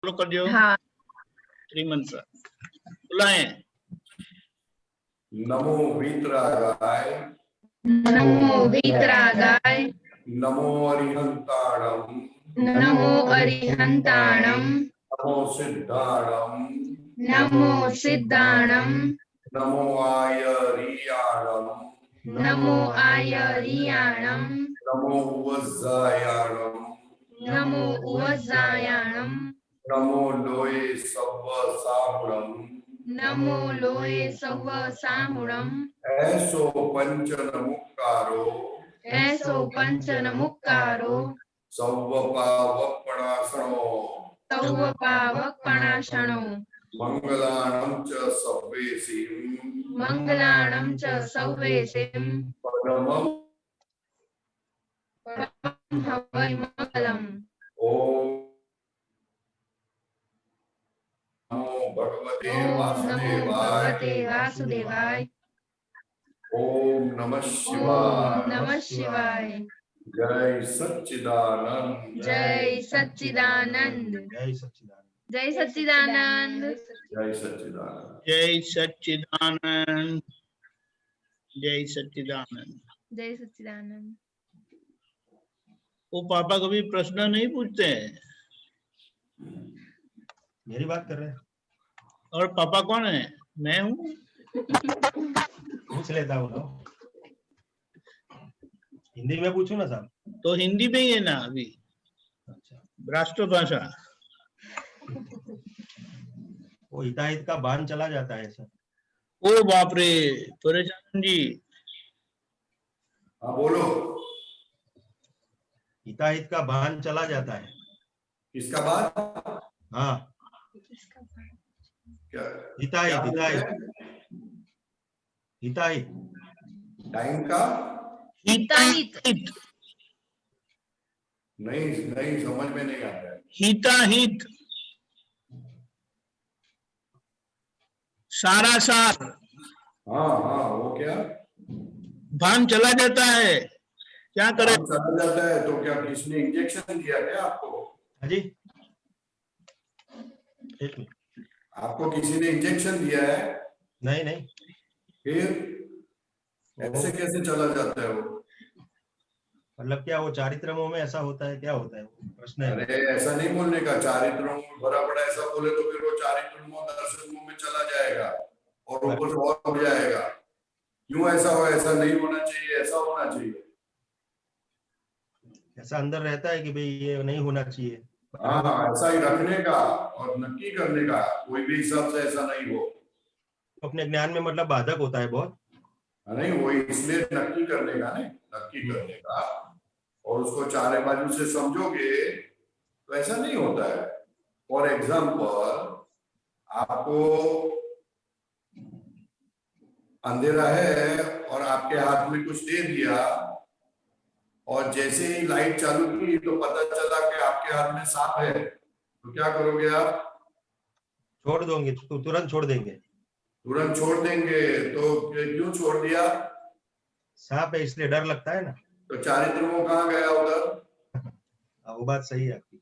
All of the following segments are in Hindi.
फॉलो कर दियो। हाँ। त्रिमंत्र बुलाए। नमो वीतरागाय, नमो वीतरागाय, नमो अरिहंताणम, नमो अरिहंताणम, नमो सिद्धाणम, नमो सिद्धाणम, नमो आयरियाणम, नमो आयरियाणम, नमो वज्जायाणम, नमो उवज्जायाणम, नमो लोये सव्व साहुणम, नमो लोये सव्व साहुणम, ऐसो पंचन मुक्कारो, ऐसो पंचन मुक्कारो, सव्वपावपणासनो, सौवपावपणाशणो, मंगलाणं च सव्वेसिं, मंगलाणं च सव्वेसिं, परमं हवै मंगलम्। ओम नमो भगवते ओम नमो वासुदेवाय, भगवते वासुदेवाय, ओम नमः ओम शिवाय, नमः शिवाय। जय सच्चिदानंद, जय सच्चिदानंद, जय सच्चिदानंद। जय सच्चिदानंद, जय सच्चिदानंद। जय सच्चिदानंद, जय सच्चिदानंद। जय सच्चिदानंद। वो पापा कभी प्रश्न नहीं पूछते हैं। मेरी बात कर रहे हैं? और पापा कौन है? मैं हूँ। पूछ लेता हूँ ना। हिंदी में पूछूं ना साहब? तो हिंदी में ही है ना अभी, अच्छा। राष्ट्रभाषा। वो हिताहित का बांध चला जाता है सर। ओ बाप रे, परेशान जी। हाँ बोलो। हिताहित का बांध चला जाता है। किसका बात? हाँ, क्या हिताहित, क्या हिताहित, बोलते हैं? हिताहित। टाइम का हिताहित, नहीं नहीं समझ में नहीं आ रहा है। हिताहित, सारा सार। हाँ हाँ, वो क्या भान चला जाता है, क्या करे? काम चला जाता है तो क्या किसने इंजेक्शन दिया क्या आपको? हाँ जी, एक मिनट। आपको किसी ने इंजेक्शन दिया है? नहीं नहीं, फिर ऐसे कैसे चला जाता है वो? मतलब क्या वो चारित्रमों में ऐसा होता है, क्या होता है वो प्रश्न है? अरे ऐसा नहीं बोलने का, चारित्रों में भरा पड़ा ऐसा बोले तो फिर वो चारित्रों दर्शनों में चला जाएगा और ऊपर से और हो जाएगा। क्यों ऐसा हो? ऐसा नहीं होना चाहिए, ऐसा होना चाहिए। ऐसा अंदर रहता है कि भाई ये नहीं होना चाहिए। हाँ, ऐसा ही रखने का और नक्की करने का, कोई भी हिसाब से ऐसा नहीं हो। अपने ज्ञान में मतलब बाधक होता है बहुत। नहीं, वो इसलिए नक्की करने का, नहीं नक्की करने का, और उसको चारे बाजू से समझोगे तो ऐसा नहीं होता है। फॉर एग्जाम्पल, आपको अंधेरा है और आपके हाथ में कुछ दे दिया और जैसे ही लाइट चालू की तो पता चला कि आपके हाथ में सांप है, तो क्या करोगे आप? छोड़ दोगे तो तुरंत छोड़ देंगे। तुरंत छोड़ देंगे। तो क्यों छोड़ दिया? सांप है इसलिए डर लगता है ना। तो चारित्र वो कहाँ गया उधर? वो बात सही है आपकी।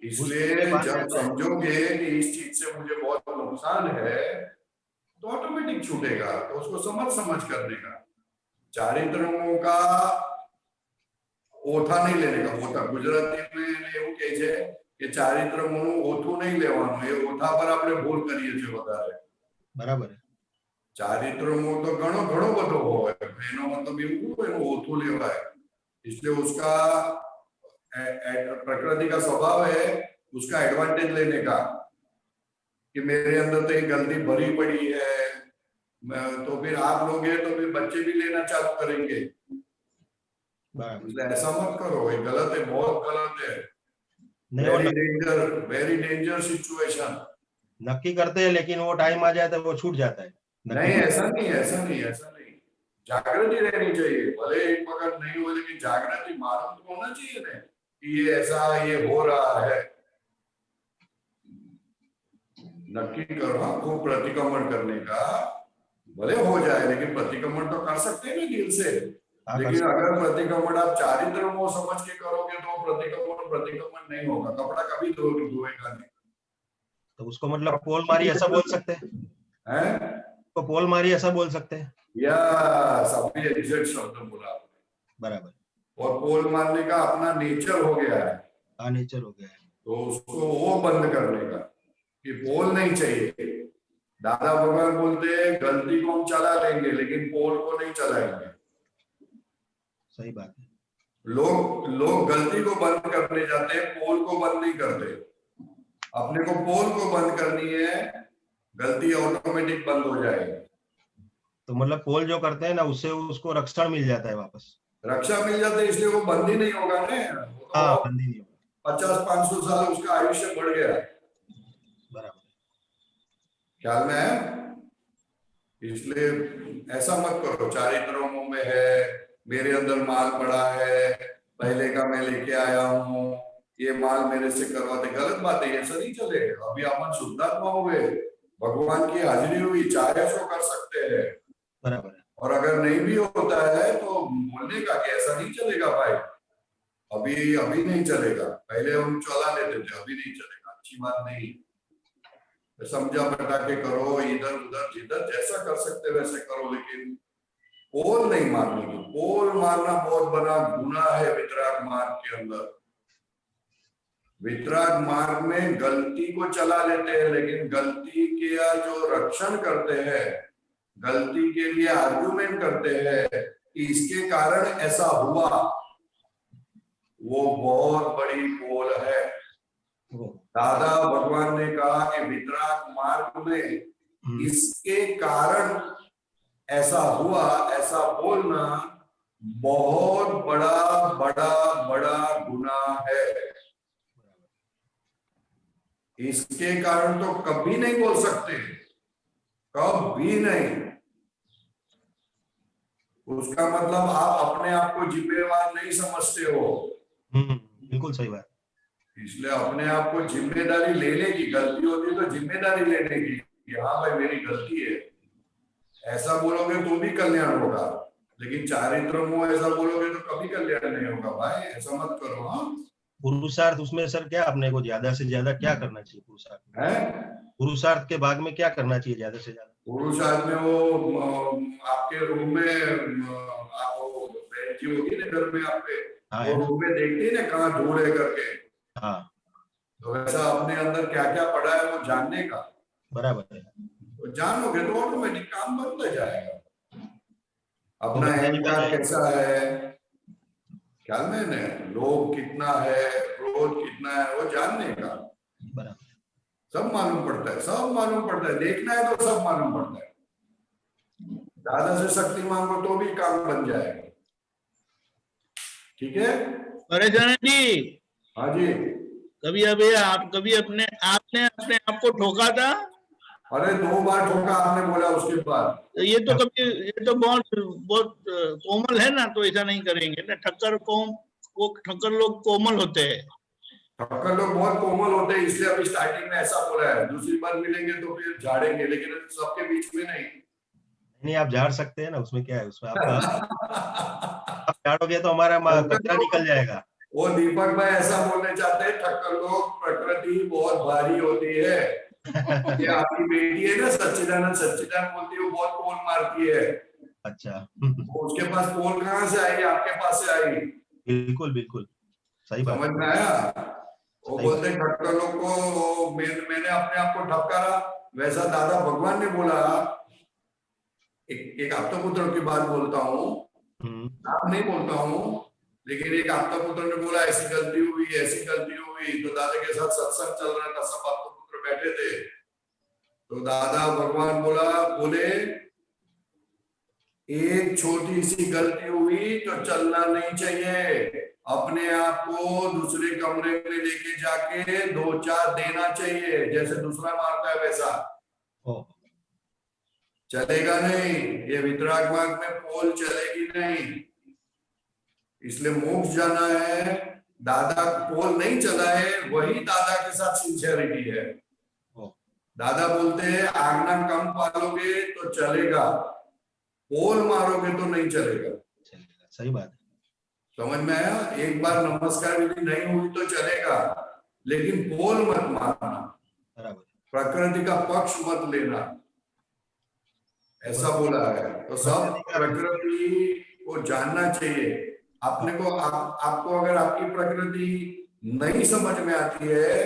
इसलिए जब समझोगे कि इस चीज से मुझे बहुत नुकसान है तो ऑटोमेटिक छूटेगा। तो उसको समझ करने का, चारित्रों का ओथा नहीं लेने का। ओथा गुजराती में એવું કહે છે કે ચારિત્રનું ઓથું નહીં લેવાનું, એ ઓથા પર આપણે ભૂલ કરીએ છીએ વધારે। બરાબર है। ચારિત્રનું તો ઘણો ઘણો બધો હોય, એનો મતલબ એવું કોઈ એનું ઓથું લેવાય। इसलिए उसका प्रकृति का स्वभाव है उसका एडवांटेज लेने का कि मेरे अंदर तो एक गलती भरी पड़ी है, तो फिर आप लोग हैं तो फिर बच्चे भी लेना चालू करेंगे। ऐसा मत करो, ये गलत है, बहुत गलत है। Very danger situation. नक्की करते हैं लेकिन वो टाइम आ जाए तो वो छूट जाता है। नहीं ऐसा नहीं, ऐसा नहीं, ऐसा नहीं। जागृति रहनी चाहिए, भले एक वक्त नहीं हो लेकिन जागृति मालूम तो होना चाहिए ना कि ये ऐसा ये हो रहा है। नक्की करो खूब प्रतिक्रमण करने का, भले हो जाए लेकिन प्रतिक्रमण तो कर सकते हैं ना दिल से। लेकिन अगर प्रतिक्रमण आप चारित्र को समझ के करोगे तो प्रतिक्रमण नहीं होगा। कपड़ा कभी धोएगा नहीं। तो उसको मतलब पोल मारी ऐसा बोल सकते हैं, हैं? तो पोल मारी ऐसा बोल सकते हैं। या सभी एग्जैक्ट शब्द बोला आपने। बराबर, और पोल मारने का अपना नेचर हो गया है, नेचर हो गया है। तो उसको वो बंद करने का कि पोल नहीं चाहिए। दादा भगवान बोलते हैं गलती को हम चला लेंगे लेकिन पोल को नहीं चलाएंगे। सही बात है। लोग गलती को बंद करने जाते हैं, पोल को बंद नहीं करते। अपने को पोल को बंद करनी है, गलती ऑटोमेटिक बंद हो जाएगी। तो मतलब पोल जो करते हैं ना, उससे उसको रक्षण मिल जाता है वापस। रक्षा मिल जाता है, इसलिए वो बंद ही नहीं होगा ना। हाँ, बंद ही नहीं होगा। 50-500 साल उसका आयुष्य बढ़ गया। बराबर, ख्याल में है? इसलिए ऐसा मत करो चारित्रों में है, मेरे अंदर माल पड़ा है, पहले का मैं लेके आया हूँ, ये माल मेरे से करवाते। गलत बात है, ऐसा नहीं चले। अभी अपन शुद्धात्मा हुए, भगवान की हाजिरी हुई, चाहे सो कर सकते हैं। बराबर है। और अगर नहीं भी होता है तो बोलने का कि ऐसा नहीं चलेगा भाई, अभी नहीं चलेगा। पहले हम चला लेते थे, अभी नहीं चलेगा, अच्छी बात नहीं। समझा बता के करो, इधर उधर जिधर जैसा कर सकते वैसे करो, लेकिन पोल नहीं मारने की। पोल मारना बहुत बड़ा गुनाह है वितराग मार्ग के अंदर। वितराग मार्ग में गलती को चला लेते हैं, लेकिन गलती का जो रक्षण करते हैं, गलती के लिए आर्गुमेंट करते हैं कि इसके कारण ऐसा हुआ, वो बहुत बड़ी पोल है। दादा भगवान ने कहा कि वितराग मार्ग में इसके कारण ऐसा हुआ, ऐसा बोलना बहुत बड़ा बड़ा बड़ा गुनाह है। इसके कारण तो कभी नहीं बोल सकते, कभी नहीं। उसका मतलब आप अपने आप को जिम्मेवार नहीं समझते हो। बिल्कुल सही बात। इसलिए अपने आप को जिम्मेदारी लेने की, गलती होती है तो जिम्मेदारी लेने की कि हाँ भाई मेरी गलती है। ऐसा बोलोगे तो भी कल्याण होगा, लेकिन चारित्र में ऐसा बोलोगे तो कभी कल्याण नहीं होगा भाई, ऐसा मत करो। हाँ, पुरुषार्थ उसमें सर क्या अपने को ज्यादा से ज्यादा क्या करना चाहिए? पुरुषार्थ है पुरुषार्थ के भाग में क्या करना चाहिए ज्यादा से ज्यादा? पुरुषार्थ में वो आपके रूम में आप वो बहन जी होगी ना घर में आपके, हाँ, वो रूम में देखती है ना कहाँ धूल है करके, हाँ, तो वैसा अपने अंदर क्या क्या पड़ा है वो जानने का। बराबर है। तो जानोगे तो ऑटोमेटिक काम बनता जाएगा। अपना तो अहंकार कैसा है, ख्याल में ना, लोभ कितना है, क्रोध कितना है, वो जानने का। बराबर, सब मालूम पड़ता है, सब मालूम पड़ता है। देखना है तो सब मालूम पड़ता है। दादा से शक्ति मांगो तो भी काम बन जाएगा। ठीक है परेशान जी? हाँ जी। कभी अपने आपने अपने आप को ठोका था? अरे 2 बार ठोका आपने बोला उसके बाद। ये तो बहुत कोमल है ना, तो ऐसा नहीं करेंगे ना। ठक्कर लोग कोमल होते हैं। ठक्कर लोग बहुत कोमल होते हैं, इसलिए अभी स्टार्टिंग में ऐसा बोला है। दूसरी बार मिलेंगे तो फिर झाड़ेंगे, लेकिन सबके बीच में नहीं। आप झाड़ सकते हैं ना, उसमें क्या है? उसमें आप झाड़ोगे तो हमारा कचरा निकल जाएगा। वो दीपक भाई ऐसा बोलने चाहते हैं, ठक्कर लोग प्रकृति बहुत भारी होती है। ये आपकी बेटी है ना सच्चिदानंद बोलती है, वो बहुत पोल मारती है। अच्छा। उसके पास पोल कहाँ से आई, आपके पास से आई। बिल्कुल बिल्कुल सही बात। समझ में आया? वो बोलते ठक्कर लोग को मैंने अपने आप को ठपकारा, वैसा दादा भगवान ने बोला। एक आपता पुत्र की बात बोलता हूँ, आप नहीं बोलता हूँ, लेकिन एक आपता पुत्र ने बोला ऐसी गलती हुई, ऐसी गलती हुई। तो दादा के साथ सत्संग चल रहा था, सब आपता पुत्र बैठे थे। तो दादा भगवान बोले एक छोटी सी गलती हुई तो चलना नहीं चाहिए, अपने आप को दूसरे कमरे में लेके जाके 2-4 देना चाहिए, जैसे दूसरा मारता है वैसा। चलेगा नहीं, ये वितराग मार्ग में पोल चलेगी नहीं। इसलिए मोक्ष जाना है, दादा पोल नहीं चला है, वही दादा के साथ सिंसियरिटी है। दादा बोलते हैं आज्ञा कम पालोगे तो चलेगा, पोल मारोगे तो नहीं चलेगा। सही बात है। समझ में आया? एक बार नमस्कार विधि नहीं हुई तो चलेगा, लेकिन पोल मत मारना। प्रकृति का पक्ष मत लेना, ऐसा बोला है। तो सब प्रकृति को जानना चाहिए। आपने को आपको अगर आपकी प्रकृति नहीं समझ में आती है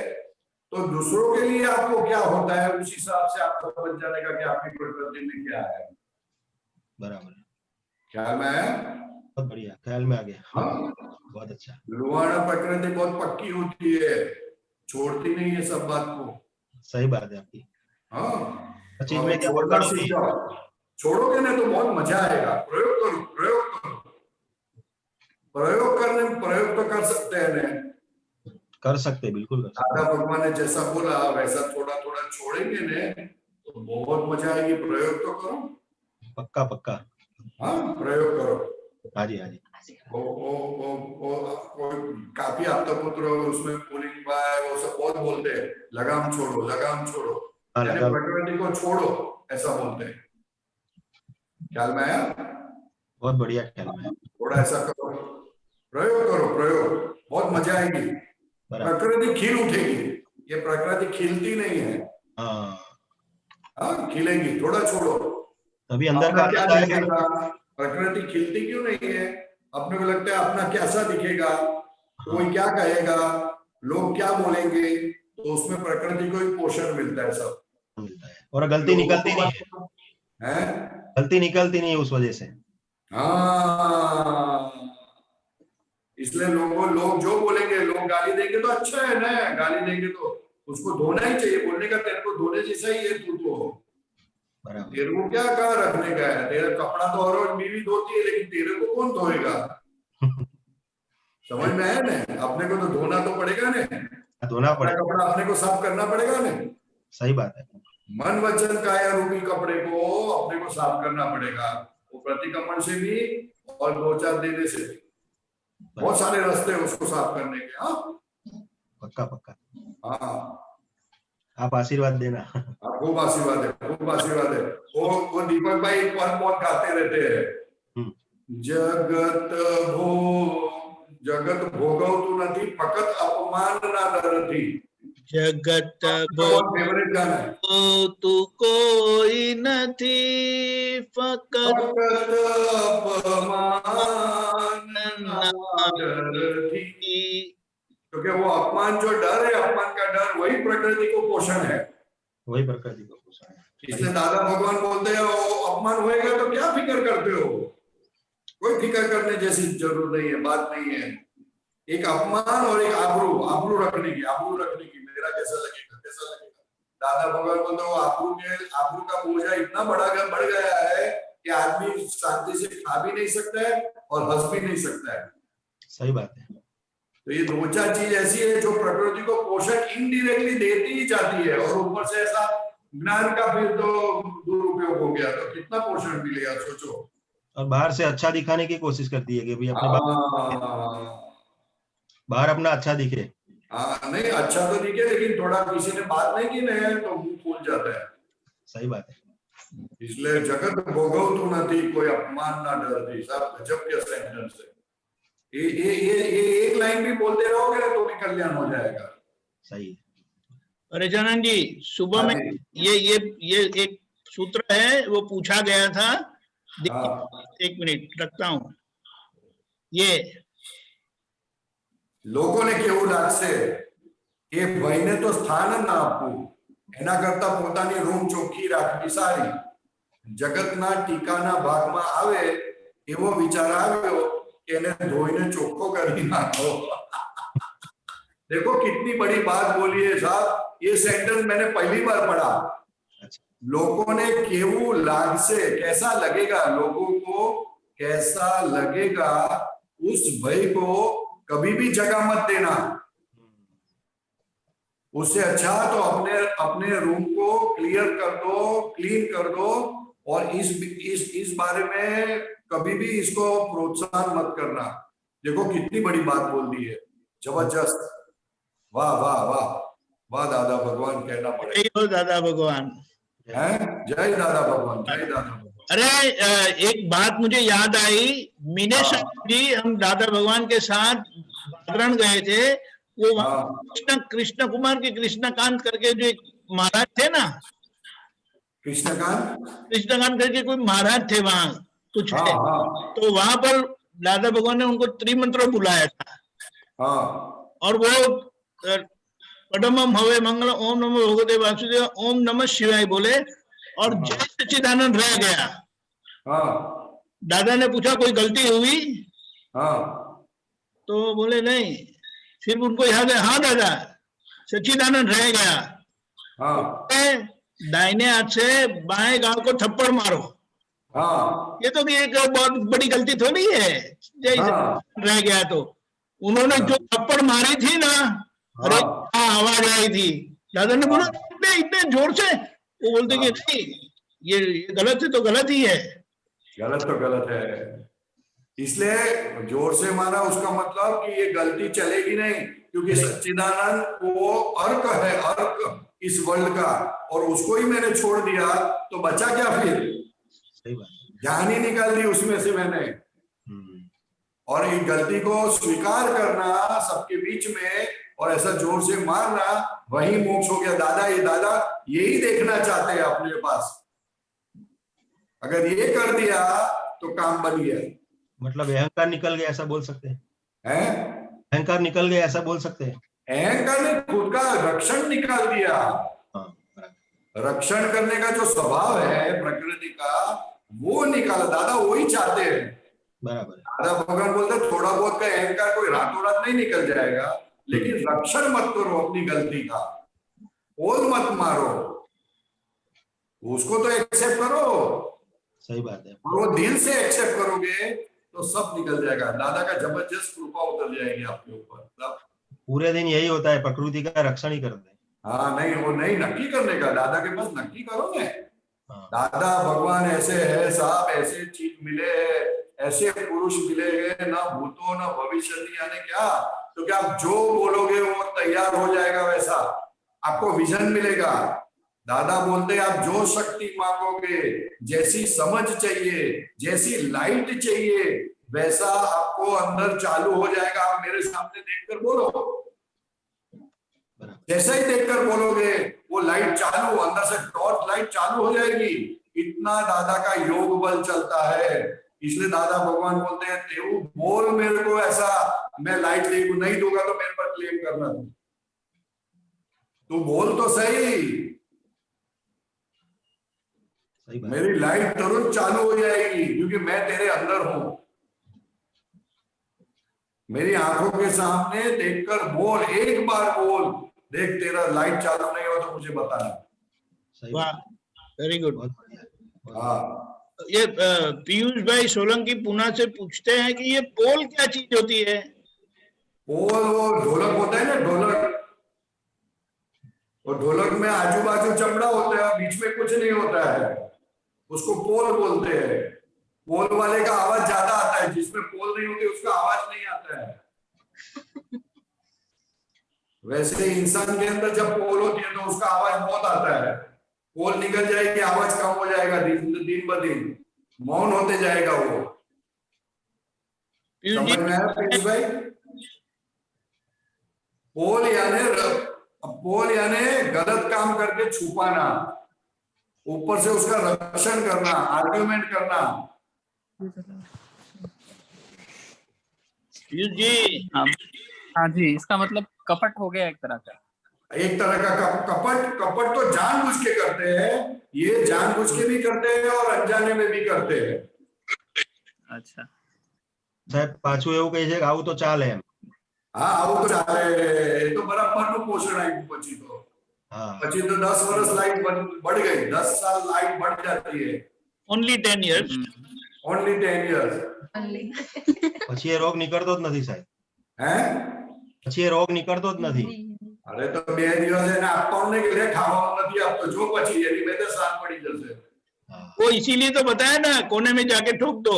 तो दूसरों के लिए आपको क्या होता है उस हिसाब से आपको समझ जाने का कि आपकी प्रकृति में क्या है। बराबर, ख्याल में है? बहुत बढ़िया, ख्याल में आ गया। हाँ, बहुत अच्छा। लुहाना प्रकृति बहुत पक्की होती है, छोड़ती नहीं है सब बात को। सही बात है आपकी। हाँ, चीज में क्या छोड़ना पकड़ होती सीख है। जाओ। छोड़ोगे ना तो बहुत मजा आएगा। प्रयोग करो, प्रयोग करो। प्रयोग करने में प्रयोग तो कर सकते हैं ना, कर सकते, बिल्कुल कर सकते। दादा भगवान ने जैसा बोला वैसा थोड़ा थोड़ा छोड़ेंगे ने तो बहुत मजा आएगी। प्रयोग तो करो, पक्का पक्का। हाँ प्रयोग करो। हाँ जी, हाँ जी। काफी आपका पुत्र उसमें पुलिंग बाय वो सब बहुत बोलते हैं, लगाम छोड़ो, लगाम छोड़ो, यानी प्रकृति को छोड़ो, ऐसा बोलते हैं। ख्याल में आया? बहुत बढ़िया ख्याल में। थोड़ा ऐसा करो, प्रयोग करो, प्रयोग, बहुत मजा आएगी। प्रकृति खिल उठेगी। ये प्रकृति खिलती नहीं है। हाँ, खिलेगी। थोड़ा छोड़ो, तभी अंदर का क्या दिखेगा। प्रकृति खिलती क्यों नहीं है? अपने को लगता है अपना कैसा दिखेगा, कोई क्या कहेगा, लोग क्या बोलेंगे, तो उसमें प्रकृति को ही पोषण मिलता है, सब मिलता है। और गलती निकलती नहीं है, गलती निकलती नहीं उस वजह से। हाँ, इसलिए लोग जो बोलेंगे, लोग गाली देंगे तो अच्छा है ना, गाली देंगे तो उसको धोना ही चाहिए। बोलने का तेरे को धोने जैसा ही है, तू तो तेरे को क्या कहा रखने का है। तेरा कपड़ा तो हर रोज बीवी धोती है, लेकिन तेरे को कौन धोएगा? समझ में आया ना? अपने को तो धोना तो पड़ेगा ना, धोना पड़ेगा, कपड़ा अपने को साफ करना पड़ेगा ना। सही बात है। मन वचन काया रूपी कपड़े को अपने को साफ करना पड़ेगा, वो प्रतिक्रमण से भी और दो चार देने से भी। बहुत सारे रास्ते हैं उसको साफ करने के। हाँ, पक्का पक्का। हाँ, आप आशीर्वाद देना। खूब आशीर्वाद है, खूब आशीर्वाद है। वो दीपक भाई बहुत गाते रहते हैं, जगत भोगवतु નથી ફકત અપમાન ના ડરથી। जगत फेवरेट गाना है। तू कोई नहीं फकत अपमान ना डरती। क्योंकि वो अपमान जो डर है, अपमान का डर वही प्रकृति को पोषण है, वही प्रकृति को पोषण है। इसलिए दादा भगवान बोलते हैं अपमान होएगा तो क्या फिक्र करते हो? कोई फिक्र करने जैसी जरूरत नहीं है, बात नहीं है। एक अपमान और एक आबरू रखने की मेरा कैसा लगेगा, कैसा लगेगा। दादा भगवान बोलते हो आबरू का बोझा इतना बढ़ गया है कि आदमी शांति से खा भी नहीं सकता है और हंस भी नहीं सकता है। सही बात है। तो ये दो चार चीज ऐसी है जो प्रकृति को पोषण इनडायरेक्टली देती ही जाती है, और ऊपर से ऐसा ज्ञान का फिर तो दुरुपयोग हो गया तो कितना पोषण मिलेगा, सोचो। और बाहर से अच्छा दिखाने की कोशिश करती है कि भाई अपने बाहर अपना अच्छा दिखे। नहीं, अच्छा तो दिखे, लेकिन थोड़ा किसी ने बात नहीं की ना तो मुंह फूल जाता है। सही बात है। इसलिए जगत भोगवतु નથી कोई अपमान ना डरती। सब गजब के सेंटेंस है। ये एक लाइन भी बोलते रहोगे ना तो भी कल्याण हो जाएगा। सही है। अरे जानन जी, सुबह में ये एक सूत्र है, वो पूछा गया था। एक मिनट रखता हूँ। ये લોકોને કેવું લાગશે કે ભાઈને તો સ્થાન ના આપવું, એના કરતા પોતાની રૂમ ચોખ્ખી રાખવી સારી। જગતના ટીકાના ભાગમાં આવે એવો વિચાર આવ્યો કે એને ધોઈને ચોખ્ખો કરી નાખો। देखो कितनी बड़ी बात बोली है साहब। ये सेंटेंस मैंने पहली बार पढ़ा। लोगों ने केवू लागसे, कैसा लगेगा, लोगों को कैसा लगेगा, उस भय को कभी भी जगह मत देना। उससे अच्छा तो अपने रूम को क्लियर कर दो, क्लीन कर दो, और इस बारे में कभी भी इसको प्रोत्साहन मत करना। देखो कितनी बड़ी बात बोल दी है, जबरदस्त। वाह वाह वाह वाह, दादा भगवान कहना पड़ेगा। दादा भगवान है, जय दादा भगवान, जय दादा भगवान। अरे एक बात मुझे याद आई, मीनेश जी, हम दादा भगवान के साथ बागरण गए थे। वो कृष्ण कुमार के कृष्णकांत करके जो एक महाराज थे ना, कृष्णकांत, कृष्णकांत करके कोई महाराज थे वहां कुछ हाँ है, हाँ तो वहां पर दादा भगवान ने उनको त्रिमंत्र बुलाया था, हाँ और वो पडमम हवे मंगल ओम नमो भगवते वासुदेव ओम नमः शिवाय बोले, और हाँ। जय सच्चिदानंद रह गया। हाँ दादा ने पूछा कोई गलती हुई, हाँ तो बोले नहीं, फिर उनको याद है, हाँ दादा सच्चिदानंद रह गया, हाँ दाहिने हाथ से बाएं गाल को थप्पड़ मारो, हाँ ये तो कि एक बहुत बड़ी गलती थोड़ी है, जय हाँ। रह गया। तो उन्होंने जो थप्पड़ मारी थी ना, अरे हाँ। हाँ आवाज आई थी, दादा ने बोला इतने इतने जोर से, वो बोलते कि नहीं ये गलत है तो गलत ही है। गलत तो गलत है, इसलिए जोर से मारा उसका मतलब कि ये गलती चलेगी नहीं, क्योंकि सच्चिदानंद वो अर्क है, अर्क इस वर्ल्ड का, और उसको ही मैंने छोड़ दिया तो बचा क्या फिर? सही बात। जान ही निकाल दी उसमें से मैंने। और ये गलती को स्वीकार करना सबके बीच में और ऐसा जोर से मारना, वही मोक्ष हो गया। दादा यही देखना चाहते हैं अपने पास, अगर ये कर दिया तो काम बन गया। मतलब अहंकार निकल गया ऐसा बोल सकते हैं, हैं? अहंकार निकल गया ऐसा बोल सकते हैं। अहंकार ने खुद का रक्षण निकाल दिया। हाँ, रक्षण करने का जो स्वभाव है प्रकृति का, वो निकाला। दादा वही चाहते हैं। बराबर है। दादा भगवान बोलते हैं थोड़ा बहुत का अहंकार कोई रातों रात नहीं निकल जाएगा, लेकिन रक्षण मत करो अपनी गलती का, पोल मत मारो, उसको तो एक्सेप्ट करो। सही बात है। और वो दिल से एक्सेप्ट करोगे तो सब निकल जाएगा। दादा का जबरदस्त कृपा उतर जाएगी आपके ऊपर सब। पूरे दिन यही होता है, प्रकृति का रक्षण ही करते हैं। हाँ नहीं, वो नहीं नक्की करने का, दादा के पास नक्की करो ना। हाँ। दादा भगवान ऐसे है साहब, ऐसे चीज मिले, ऐसे पुरुष मिलेंगे, ना भूतो ना भविष्य, यानी क्या, तो क्या आप जो बोलोगे वो तैयार हो जाएगा, वैसा आपको विजन मिलेगा। दादा बोलते हैं आप जो शक्ति मांगोगे, जैसी समझ चाहिए, जैसी लाइट चाहिए, वैसा आपको अंदर चालू हो जाएगा। आप मेरे सामने देखकर बोलो, जैसा ही देखकर बोलोगे वो लाइट चालू, अंदर से टॉर्च लाइट चालू हो जाएगी। इतना दादा का योग बल चलता है। इसलिए दादा भगवान बोलते हैं तेऊ बोल मेरे को ऐसा, मैं लाइट नहीं दूंगा तो मेरे पर क्लेम करना, तू बोल तो सही, मेरी लाइट तुरंत चालू हो जाएगी, क्योंकि मैं तेरे अंदर हूं। मेरी आंखों के सामने देखकर बोल, एक बार बोल, देख तेरा लाइट चालू नहीं हो तो मुझे बताना। वाह, वेरी गुड। हाँ, ये पीयूष भाई सोलंकी पुणे से पूछते हैं कि ये पोल क्या चीज होती है? पोल वो ढोलक होता है ना, ढोलक, और ढोलक में आजू बाजू चमड़ा होता है, बीच में कुछ नहीं होता है, उसको पोल बोलते हैं। पोल वाले का आवाज ज्यादा आता है, जिसमें पोल नहीं होती उसका आवाज नहीं आता है। वैसे इंसान के अंदर जब पोल होती है तो उसका आवाज बहुत आता है। पोल निकल जाएगी, आवाज कम हो जाएगा, दिन ब दिन मौन होते जाएगा वो। समझ में आया पीयूष भाई? पोल यानी गलत काम करके छुपाना, ऊपर से उसका रक्षण करना, आर्ग्यूमेंट करना। पीयूष जी, हाँ जी, इसका मतलब कपट हो गया एक तरह का। एक तरह का कपट तो जानबूझ के करते हैं, ये जानबूझ के भी करते हैं और अनजाने में भी करते हैं। अच्छा साहब पाछू એવું કહે છે કે આવું તો ચાલે એમ। હા, આવું તો ચાલે, એ તો બરાબરનું પોષણ આપ્યું પછી તો। हाँ, પછી તો 10 વર્ષ લાઈફ बढ़ गई, 10 साल लाइफ बढ़ जाती है। only 10 years. Only 10 years। પછી એ રોગ નીકળતો જ નથી સાહેબ, हैं? પછી એ રોગ નીકળતો જ નથી। અરે તો 2 દિવસ એને આપવાનું નહીં કે લે ખાવાનું નથી આપતો, જો પછી એની મેં શાંત પડી જશે। हाँ। वो इसीलिए तो बताया ना, कोने में जाके ठोक दो।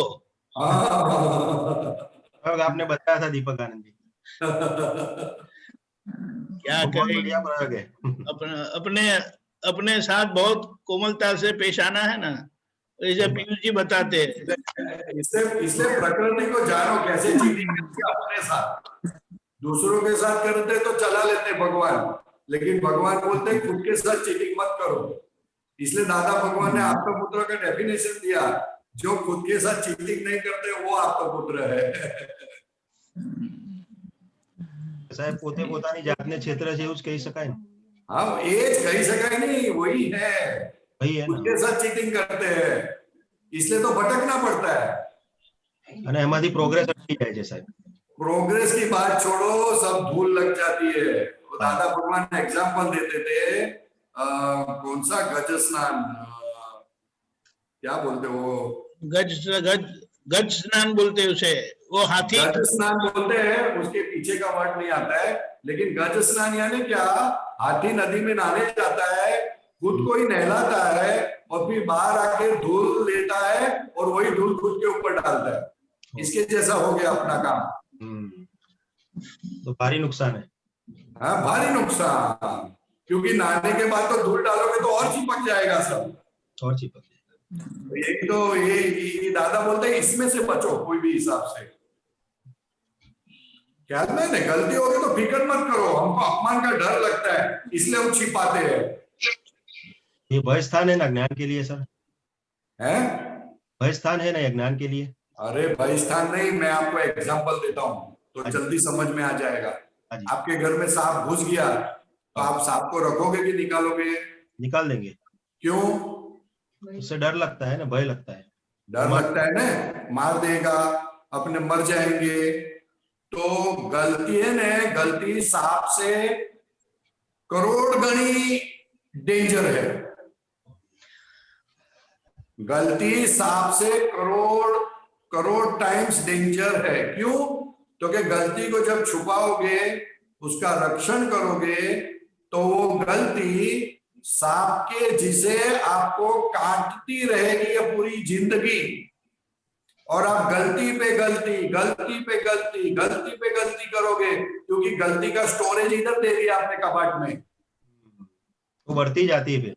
प्रयोग आपने बताया था दीपक आनंद जी, क्या बहुत करें, बढ़िया प्रयोग है। अपने अपने साथ बहुत कोमलता से पेश आना है ना, जैसे पीयूष जी बताते हैं। इससे प्रकृति को जानो कैसे चीटिंग करती है अपने साथ, दूसरों के साथ करते तो चला लेते भगवान, लेकिन भगवान बोलते हैं खुद के साथ चीटिंग मत करो। इसलिए दादा भगवान ने आपका पुत्र का डेफिनेशन दिया, जो खुद के साथ चीटिंग नहीं करते वो आपका पुत्र है। સાહેબ પોતે પોતાની જાતને છેતરે છે એવું જ કહી શકાય ને? हाँ, एज कही सका नहीं, वही है, वही है खुद ना। के साथ चीटिंग करते हैं, इसलिए तो भटकना पड़ता है। અને એમાંથી પ્રોગ્રેસ અટકી જાય છે સાહેબ। प्रोग्रेस की बात छोड़ो, सब धूल लग जाती है। तो दादा भगवान एग्जाम्पल देते थे, कौन सा गज स्नान, क्या बोलते वो, गज स्नान बोलते हैं उसे, वो हाथी गज स्नान बोलते हैं, उसके पीछे का वर्ड नहीं आता है, लेकिन गज स्नान यानी क्या, हाथी नदी में नहाने जाता है, खुद को ही नहलाता है और फिर बाहर आके धूल लेता है और वही धूल खुद के ऊपर डालता है। इसके जैसा हो गया अपना काम। तो भारी नुकसान है। हाँ, भारी नुकसान, क्योंकि नहाने के बाद तो धूल डालोगे तो और चिपक जाएगा सब, और चिपक जाएगा। यही तो ये दादा बोलते हैं, इसमें से बचो कोई भी हिसाब से। क्या नहीं, गलती होगी तो फिक्र मत करो, हमको अपमान का डर लगता है इसलिए हम छिपाते हैं। ये भय स्थान है ना ज्ञान के लिए सर? हैं? भय स्थान है ना ज्ञान के लिए? अरे भाई स्थान नहीं, मैं आपको एग्जांपल देता हूँ तो जल्दी समझ में आ जाएगा। आपके घर में सांप घुस गया तो आप सांप को रखोगे कि निकालोगे? निकाल देंगे। क्यों? उससे डर लगता है ना, भय लगता है। डर लगता है ना, मार देगा, अपने मर जाएंगे। तो गलती है ना, गलती सांप से करोड़ गणी डेंजर है। गलती सांप से करोड़ टाइम्स डेंजर है। क्यों? तो कि गलती को जब छुपाओगे, उसका रक्षण करोगे, तो वो गलती सांप के जिसे आपको काटती रहेगी ये पूरी जिंदगी, और आप गलती पे गलती करोगे, क्योंकि गलती का स्टोरेज इधर दे दिया आपने कबाट में, वो बढ़ती जाती है, फिर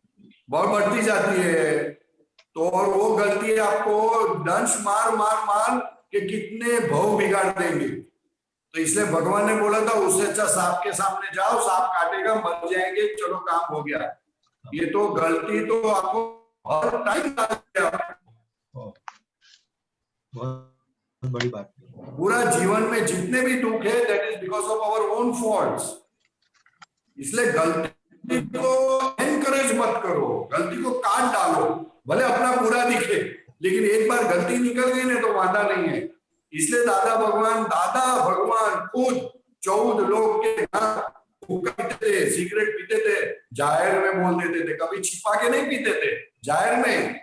बहुत बढ़ती जाती है। तो और वो गलती आपको दंश मार के कितने भव बिगाड़ देंगे। तो इसलिए भगवान ने बोला था, उससे अच्छा सांप के सामने जाओ, सांप काटेगा, मर जाएंगे, चलो काम हो गया। ये तो गलती तो आपको हर टाइम बहुत बड़ी बात। पूरा जीवन में जितने भी दुख है, that is because of our own faults. इसलिए गलती को एनकरेज मत करो, गलती को काट डालो, भले अपना पूरा दिखे, लेकिन एक बार गलती निकल गई ना तो वादा नहीं है। इसलिए दादा भगवान खुद 14 लोग के पीते थे, सिगरेट पीते थे, जाहिर में बोल देते थे, कभी छिपा के नहीं पीते थे, जाहिर में,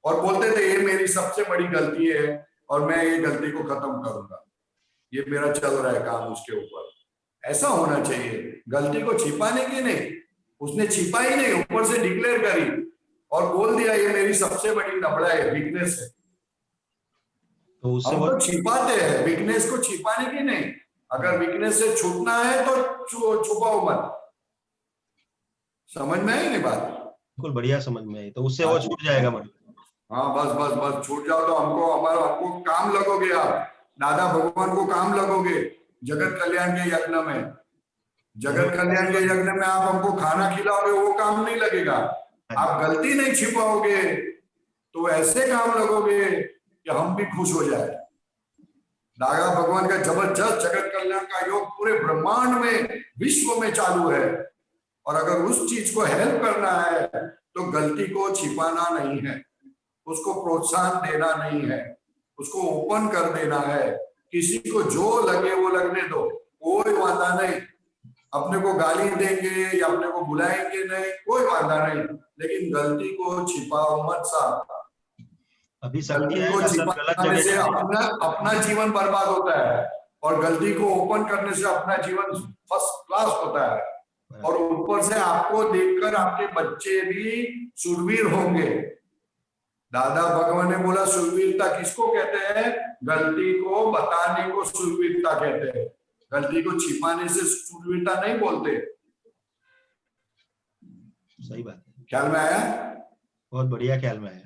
और बोलते थे ये मेरी सबसे बड़ी गलती है और मैं ये गलती को खत्म करूंगा, ये मेरा चल रहा है काम उसके ऊपर। ऐसा होना चाहिए, गलती को छिपाने की नहीं, उसने छिपाई नहीं, ऊपर से डिक्लेयर करी और बोल दिया ये मेरी सबसे बड़ी नबड़ा है, वीकनेस है। तो उससे हम तो छिपाते हैं, वीकनेस को छिपाने की नहीं। अगर वीकनेस से छूटना है तो छुपाओ मत। समझ में आई नहीं बात? बिल्कुल बढ़िया समझ में आई। तो उससे वो छूट जाएगा मतलब। हाँ, बस छूट जाओ तो हमको काम लगोगे आप, दादा भगवान को काम लगोगे जगत कल्याण के यज्ञ में। जगत कल्याण के यज्ञ में आप हमको खाना खिलाओगे, वो काम नहीं लगेगा। आप गलती नहीं छिपाओगे तो ऐसे काम लगोगे कि हम भी खुश हो जाए। दादा भगवान का जबरदस्त जगत कल्याण का योग पूरे ब्रह्मांड में, विश्व में चालू है, और अगर उस चीज को हेल्प करना है तो गलती को छिपाना नहीं है, उसको प्रोत्साहन देना नहीं है, उसको ओपन कर देना है। किसी को जो लगे वो लगने दो, कोई वादा नहीं। अपने को गाली देंगे या अपने को बुलाएंगे नहीं, कोई वादा नहीं, लेकिन गलती को छिपाओ मत साहब। अभी गलती को छिपाने से अपना जीवन बर्बाद होता है, और गलती को ओपन करने से अपना जीवन फर्स्ट क्लास होता है। और ऊपर से आपको देखकर आपके बच्चे भी शूरवीर होंगे। दादा भगवान ने बोला शूरवीरता किसको कहते हैं? गलती को बताने को शूरवीरता कहते हैं, गलती को छिपाने से शूरवीरता नहीं बोलते। सही बात है। ख्याल में आया? बहुत बढ़िया ख्याल में आया।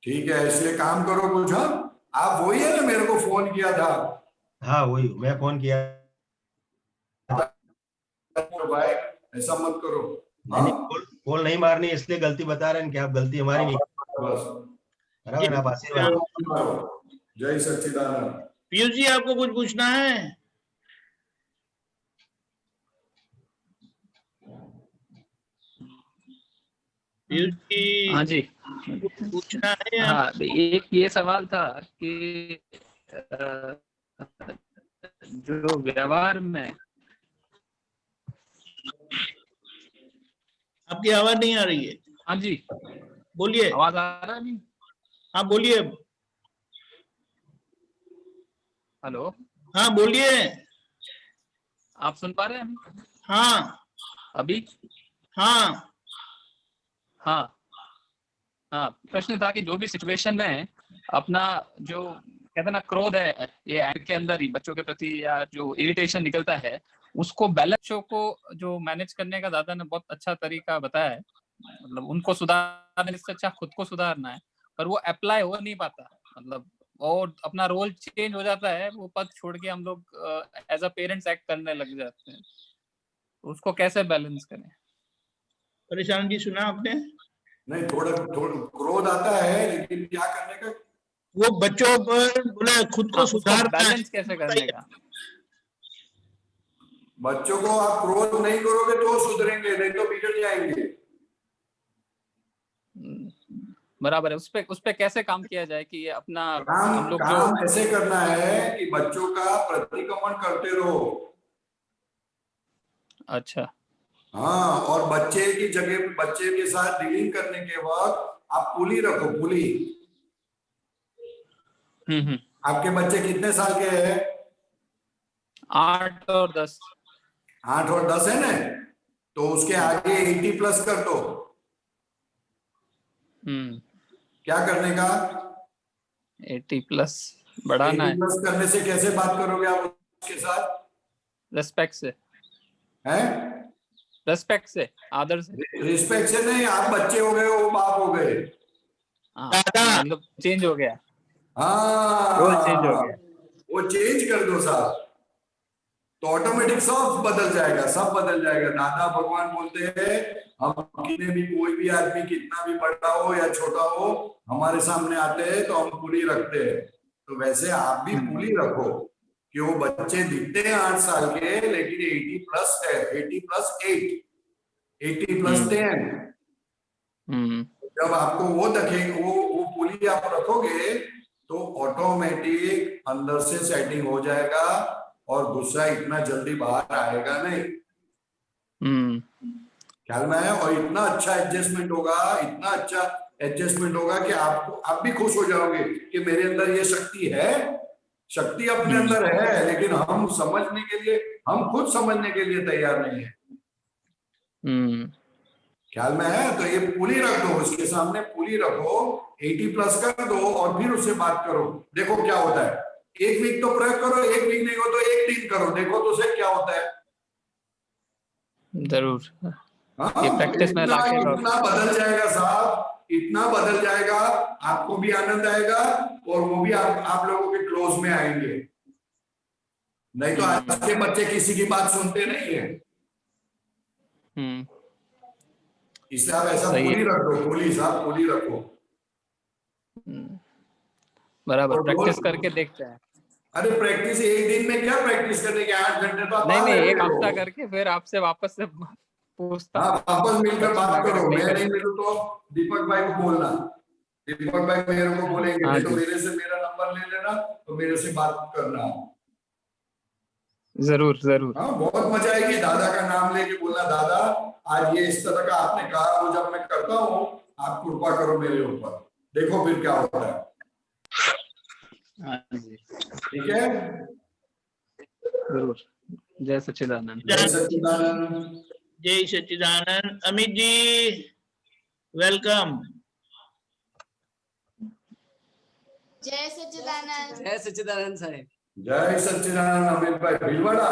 ठीक है, इसलिए काम करो कुछ। आप वही है ना, मेरे को फोन किया था? हाँ वही, मैं फोन किया भाई ऐसा मत करो। नहीं, गोल नहीं मारनी, इसलिए गलती बता रहे हैं कि आप गलती हमारी नहीं, बस बराबर ना, आप आशीर्वाद। जय सच्चिदानंद। पीयूष जी आपको कुछ पूछना है? पीयूष जी हाँ जी। कुछ पूछना है? हाँ, एक ये सवाल था कि जो व्यवहार में, आपकी आवाज नहीं आ रही है। हाँ जी, बोलिए। आवाज आ रहा है? नहीं, हाँ बोलिए। हेलो, हाँ बोलिए। आप सुन पा रहे हैं? हाँ अभी? हाँ हाँ हाँ, प्रश्न था कि जो भी सिचुएशन में अपना जो कहते हैं ना क्रोध है, ये एंड के अंदर ही बच्चों के प्रति या जो इरिटेशन निकलता है, उसको बैलेंस को जो मैनेज करने का दादा ने बहुत अच्छा तरीका बताया है। मतलब उनको सुधारने से अच्छा खुद को सुधारना है, पर वो अप्लाई हो नहीं पाता। मतलब और अपना रोल चेंज हो जाता है, वो पद छोड़ के हम लोग एज अ पेरेंट्स एक्ट करने लग जाते हैं। तो उसको कैसे बैलेंस करें? परेशान जी, सुना आपने? नहीं, थोड़ा क्रोध आता है, लेकिन क्या करने का? वो बच्चों पर बोले खुद को सुधारना है। बैलेंस कैसे करने का? बच्चों को आप क्रोध नहीं करोगे तो सुधरेंगे, नहीं तो बिगड़ जाएंगे। बराबर है। उस पे कैसे काम किया जाए कि ये अपना हम लोग काम ऐसे करना है कि बच्चों का प्रतिक्रमण करते रहो। अच्छा। हाँ, और बच्चे की जगह बच्चे के साथ डीलिंग करने के वक्त आप पुली रखो, पुली। आपके बच्चे कितने साल के हैं? 8 और 10। 8 और 10 है ना, तो उसके आगे 80 प्लस कर दो। क्या करने का? 80 प्लस बढ़ाना है। 80 प्लस करने से कैसे बात करोगे आप उसके साथ? रेस्पेक्ट से। हैं? रेस्पेक्ट से, आदर से। रिस्पेक्ट से नहीं, आप बच्चे हो गए, वो बाप हो गए। मतलब चेंज हो गया, हाँ, रोल चेंज हो गया। वो चेंज कर दो साहब, तो ऑटोमेटिक सब बदल जाएगा, सब बदल जाएगा। दादा भगवान बोलते हैं, हम कितने भी, कोई भी आदमी कितना भी बड़ा हो या छोटा हो, हमारे सामने आते हैं तो हम पुली रखते हैं। तो वैसे आप भी पुली रखो कि वो बच्चे दिखते हैं 8 साल के, लेकिन 80 प्लस है, 80 प्लस 8, 80 प्लस 10। जब आपको वो दिखेगा, वो पुली आप रखोगे तो ऑटोमेटिक अंदर से सेटिंग हो जाएगा और गुस्सा इतना जल्दी बाहर आएगा नहीं। ख्याल में है? और इतना अच्छा एडजस्टमेंट होगा, इतना अच्छा एडजस्टमेंट होगा कि आप भी खुश हो जाओगे कि मेरे अंदर ये शक्ति है। शक्ति अपने अंदर है, लेकिन हम समझने के लिए, हम खुद समझने के लिए तैयार नहीं है। ख्याल में है? तो ये पुली रख दो, उसके सामने पुली रखो, 80 प्लस कर दो और फिर उससे बात करो, देखो क्या होता है। 1 वीक तो प्रयोग करो, 1 वीक नहीं हो तो 1 दिन करो, देखो तो सही क्या होता है। जरूर। हाँ, ये प्रैक्टिस में लाके इतना बदल जाएगा साहब, इतना बदल जाएगा, आपको भी आनंद आएगा और वो भी आप लोगों के क्लोज में आएंगे। नहीं तो आज के बच्चे किसी की बात सुनते नहीं है। इसलिए आप ऐसा पुली रख दो, पुली साहब, पुली रखो। बराबर, प्रैक्टिस करके देखते हैं। अरे प्रैक्टिस 1 दिन में क्या प्रैक्टिस करने के, 8 घंटे तो आप नहीं, 1 हफ्ता करके फिर आपसे वापस से पूछता। हाँ, वापस मिलकर बात करो। मैं नहीं मिलूं तो दीपक भाई को बोलना, दीपक भाई मेरे को बोलेंगे, नहीं तो मेरे से मेरा नंबर ले लेना, तो मेरे से बात करना। जरूर जरूर। हाँ, बहुत मजा आएगी। दादा का नाम लेके बोलना, दादा आज ये इस तरह का आपने कहा, वो जब मैं करता हूँ आप कृपा करो मेरे ऊपर, देखो फिर क्या होता है। ठीक है, जरूर। जय सच्चिदानंद। जय सच्चिदानंद। जय सच्चिदानंद। अमित जी वेलकम। जय सच्चिदानंद। जय सच्चिदानंद साहेब। जय सच्चिदानंद। अमित भाई भीलवाड़ा?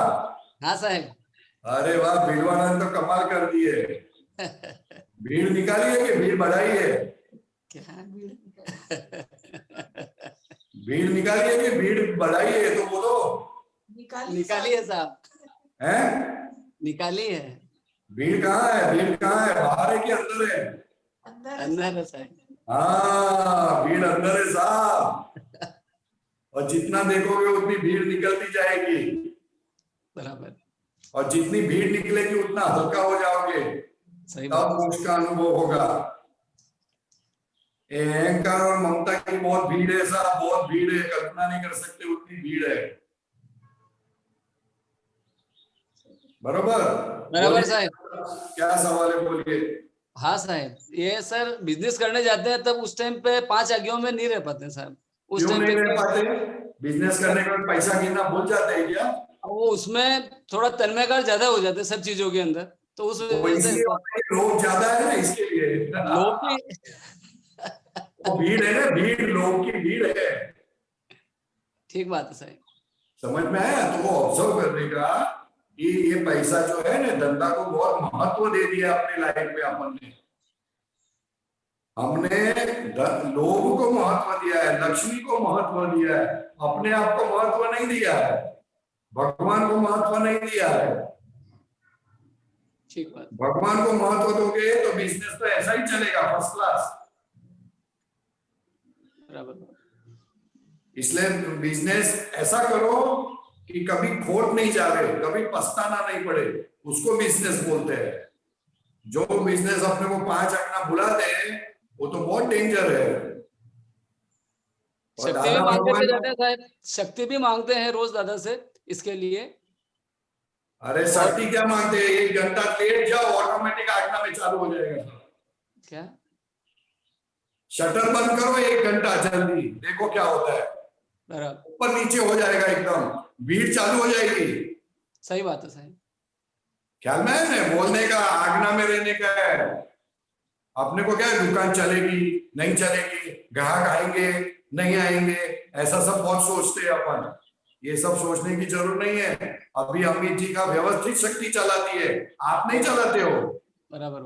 हाँ साहेब। अरे वाह, भीलवाड़ा ने तो कमाल कर दी है। भीड़ निकाली है कि भीड़ बढ़ाई है? क्या भीड़ निकाली है कि भीड़ बढ़ाई है? तो बोलो। निकाली है साहब, हैं? निकाली है। भीड़ कहाँ है? भीड़ कहाँ है? बाहर है कि अंदर है? अंदर है साहब। हाँ, भीड़ अंदर है साहब। और जितना देखोगे उतनी भीड़ निकलती जाएगी, बराबर, और जितनी भीड़ निकलेगी उतना हल्का हो जाओगे, सही तब बात। मोक्ष का अनुभव होगा। ये अहंकार और ममता की बहुत भीड़ है साहब, बहुत भीड़ है, कल्पना नहीं कर सकते उतनी भीड़ है। बरोबर बराबर साहब। क्या सवाल है बोलिए। हाँ साहब, ये सर बिजनेस करने जाते हैं तब उस टाइम पे 5 आज्ञाओं में नहीं रह पाते साहब। उस क्यों टाइम नहीं पे रह पाते? बिजनेस करने के बाद पैसा गिनना भूल जाते हैं क्या? वो उसमें थोड़ा तन्मयकार ज्यादा हो जाते हैं सब चीजों के अंदर, तो उस वो वजह से इसलिए होता है कि लोग ज्यादा है ना, इसके लिए। लोग भी वो भीड़ है ना, भीड़, लोग की भीड़ है। ठीक बात है साहब। समझ में आया? तो वो ऑब्जर्व करने का कि ये पैसा जो है ना, धंधा को बहुत महत्व दे दिया अपने लाइफ में। अपन ने, हमने लोभ को महत्व दिया है, लक्ष्मी को महत्व दिया है, अपने आप को महत्व नहीं दिया है, भगवान को महत्व नहीं दिया है। ठीक बात। भगवान को महत्व दोगे तो बिजनेस तो ऐसा ही चलेगा, फर्स्ट क्लास। बराबर। इसलिए बिजनेस ऐसा करो कि कभी खोट नहीं जावे, कभी पछताना नहीं पड़े, उसको बिजनेस बोलते हैं। जो बिजनेस अपने को 5 आना भुला दे वो तो बहुत डेंजर है। और शक्ति भी दादा मांगते थे भगवान, दादा साहब, शक्ति भी मांगते हैं रोज दादा से इसके लिए। अरे शक्ति क्या मांगते हैं? 1 घंटा लेट जाओ, ऑटोमेटिक आज्ञा में चालू हो जाएगा। क्या? शटर बंद करो 1 घंटा जल्दी, देखो क्या होता है, बराबर, ऊपर नीचे हो जाएगा, एकदम भीड़ चालू हो जाएगी। सही बात है साहब। ख्याल में है ना? बोलने का, आज्ञा में रहने का है। अपने को क्या है, दुकान चलेगी नहीं चलेगी, ग्राहक आएंगे नहीं आएंगे, ऐसा सब बहुत सोचते हैं अपन। ये सब सोचने की जरूरत नहीं है। अभी अमित जी का व्यवस्थित शक्ति चलाती है, आप नहीं चलाते हो। बराबर।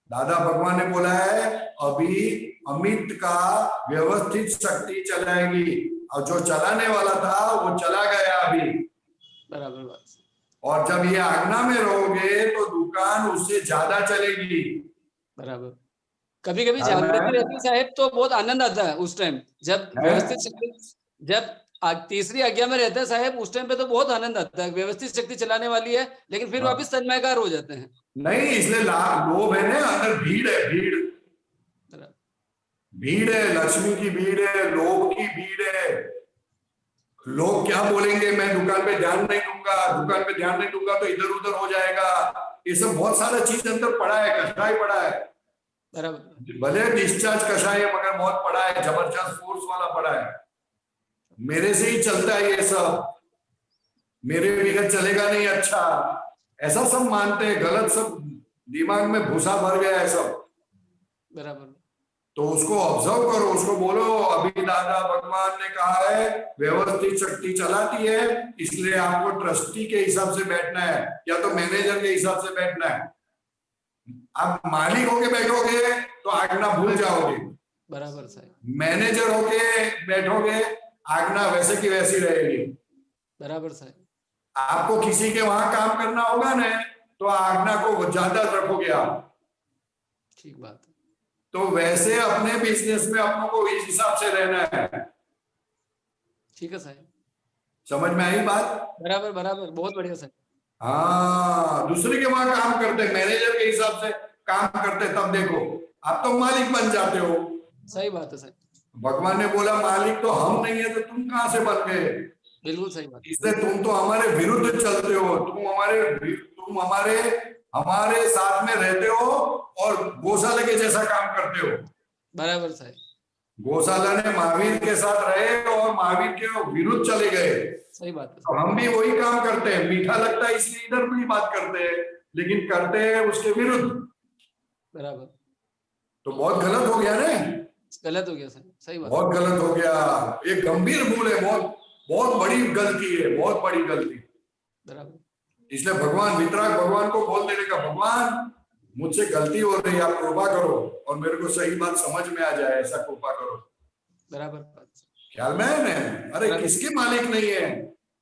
दादा भगवान ने बोला है अभी अमित का व्यवस्थित शक्ति चलाएगी, और जो चलाने वाला था वो चला गया अभी। बराबर बात। और जब ये आज्ञा में रहोगे तो दुकान उससे ज्यादा चलेगी। बराबर। कभी कभी जागृति रहती है साहब तो बहुत आनंद आता है उस टाइम, जब व्यवस्थित शक्ति, जब तीसरी आज्ञा में रहता है साहब, उस टाइम पे तो बहुत आनंद आता है, व्यवस्थित शक्ति चलाने वाली है, लेकिन फिर वापस तन्मयकार हो जाते हैं। नहीं, इसलिए लोभ है ना, अंदर भीड़ है, भीड़, भीड़ है, लक्ष्मी की भीड़ है, लोभ की भीड़ है। लोग क्या बोलेंगे, मैं दुकान पे ध्यान नहीं दूंगा, दुकान पे ध्यान नहीं दूंगा तो इधर उधर हो जाएगा। ये सब बहुत सारा चीज अंदर पड़ा है, कषाय पड़ा है। बराबर। भले डिस्चार्ज कषाय है मगर बहुत पड़ा है, जबरदस्त फोर्स वाला पड़ा है। मेरे से ही चलता है ये सब, मेरे बिगड़ चलेगा नहीं, अच्छा ऐसा सब मानते हैं। गलत सब दिमाग में भूसा भर गया है सब। बराबर। तो उसको ऑब्जर्व करो, उसको बोलो अभी दादा भगवान ने कहा है व्यवस्थित शक्ति चलाती है, इसलिए आपको ट्रस्टी के हिसाब से बैठना है या तो मैनेजर के हिसाब से बैठना है। आप मालिक होके बैठोगे तो आज्ञा भूल जाओगे, बराबर साहब। मैनेजर होके बैठोगे आज्ञा वैसे की वैसी रहेगी। बराबर साहब। आपको किसी के वहां काम करना होगा ना तो आज्ञा को ज्यादा रखोगे आप। ठीक बात है। तो वैसे अपने बिजनेस में अपनों को इस हिसाब से रहना है। ठीक है साहब, समझ में आई बात? बराबर बराबर, बहुत बढ़िया साहब। हाँ, दूसरे के वहां काम करते, मैनेजर के हिसाब से काम करते, तब देखो आप तो मालिक बन जाते हो। सही बात है साहब। भगवान ने बोला मालिक तो हम नहीं है तो तुम कहां से बन गए? बिल्कुल सही बात। इसलिए तुम तो हमारे विरुद्ध चलते हो, तुम हमारे साथ में रहते हो और गौशाला के जैसा काम करते हो। बराबर साहब। गौशाला ने महावीर के साथ रहे और महावीर के विरुद्ध चले गए। सही बात है। तो हम भी वही काम करते हैं, मीठा लगता है इसलिए इधर भी बात करते हैं, लेकिन करते हैं उसके विरुद्ध। बराबर। तो बहुत गलत हो गया ना, गलत हो गया सर, सही बात। बहुत गलत हो गया। ये गंभीर भूल है, बहुत बड़ी गलती है, बहुत बड़ी गलती। बराबर। इसलिए भगवान वितराग भगवान को बोल देने का, भगवान मुझसे गलती हो रही है, आप कृपा करो और मेरे को सही बात समझ में आ जाए, ऐसा कृपा करो। बराबर। ख्याल में है ना? अरे किसके मालिक नहीं है?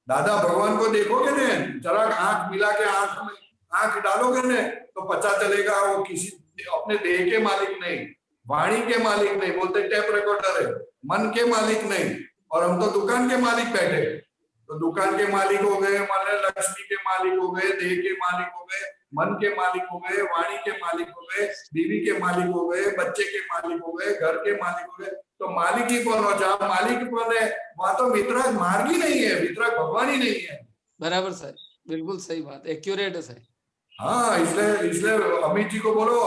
दादा भगवान को देखोगे ना, जरा आंख मिला के आंख में आंख डालोगे ना तो पता चलेगा वो किसी अपने देह के मालिक नहीं, वाणी के मालिक नहीं, बोलते टेप रिकॉर्डर है, मन के मालिक नहीं। और हम तो दुकान के मालिक बैठे, तो दुकान के मालिक हो गए, मान लक्ष्मी के मालिक हो गए, देह के मालिक हो गए, मन के मालिक हो गए, वाणी के मालिक हो गए, बीवी के मालिक हो गए, बच्चे के मालिक हो गए, घर के मालिक हो गए। तो मालिक ही कौन हो? जहाँ मालिक कौन है वहां तो वितरक मार्ग ही नहीं है, वितरक भगवान ही नहीं है। बराबर सर, बिल्कुल सही बात, एक्यूरेट है सर। हाँ, इसलिए अमित जी को बोलो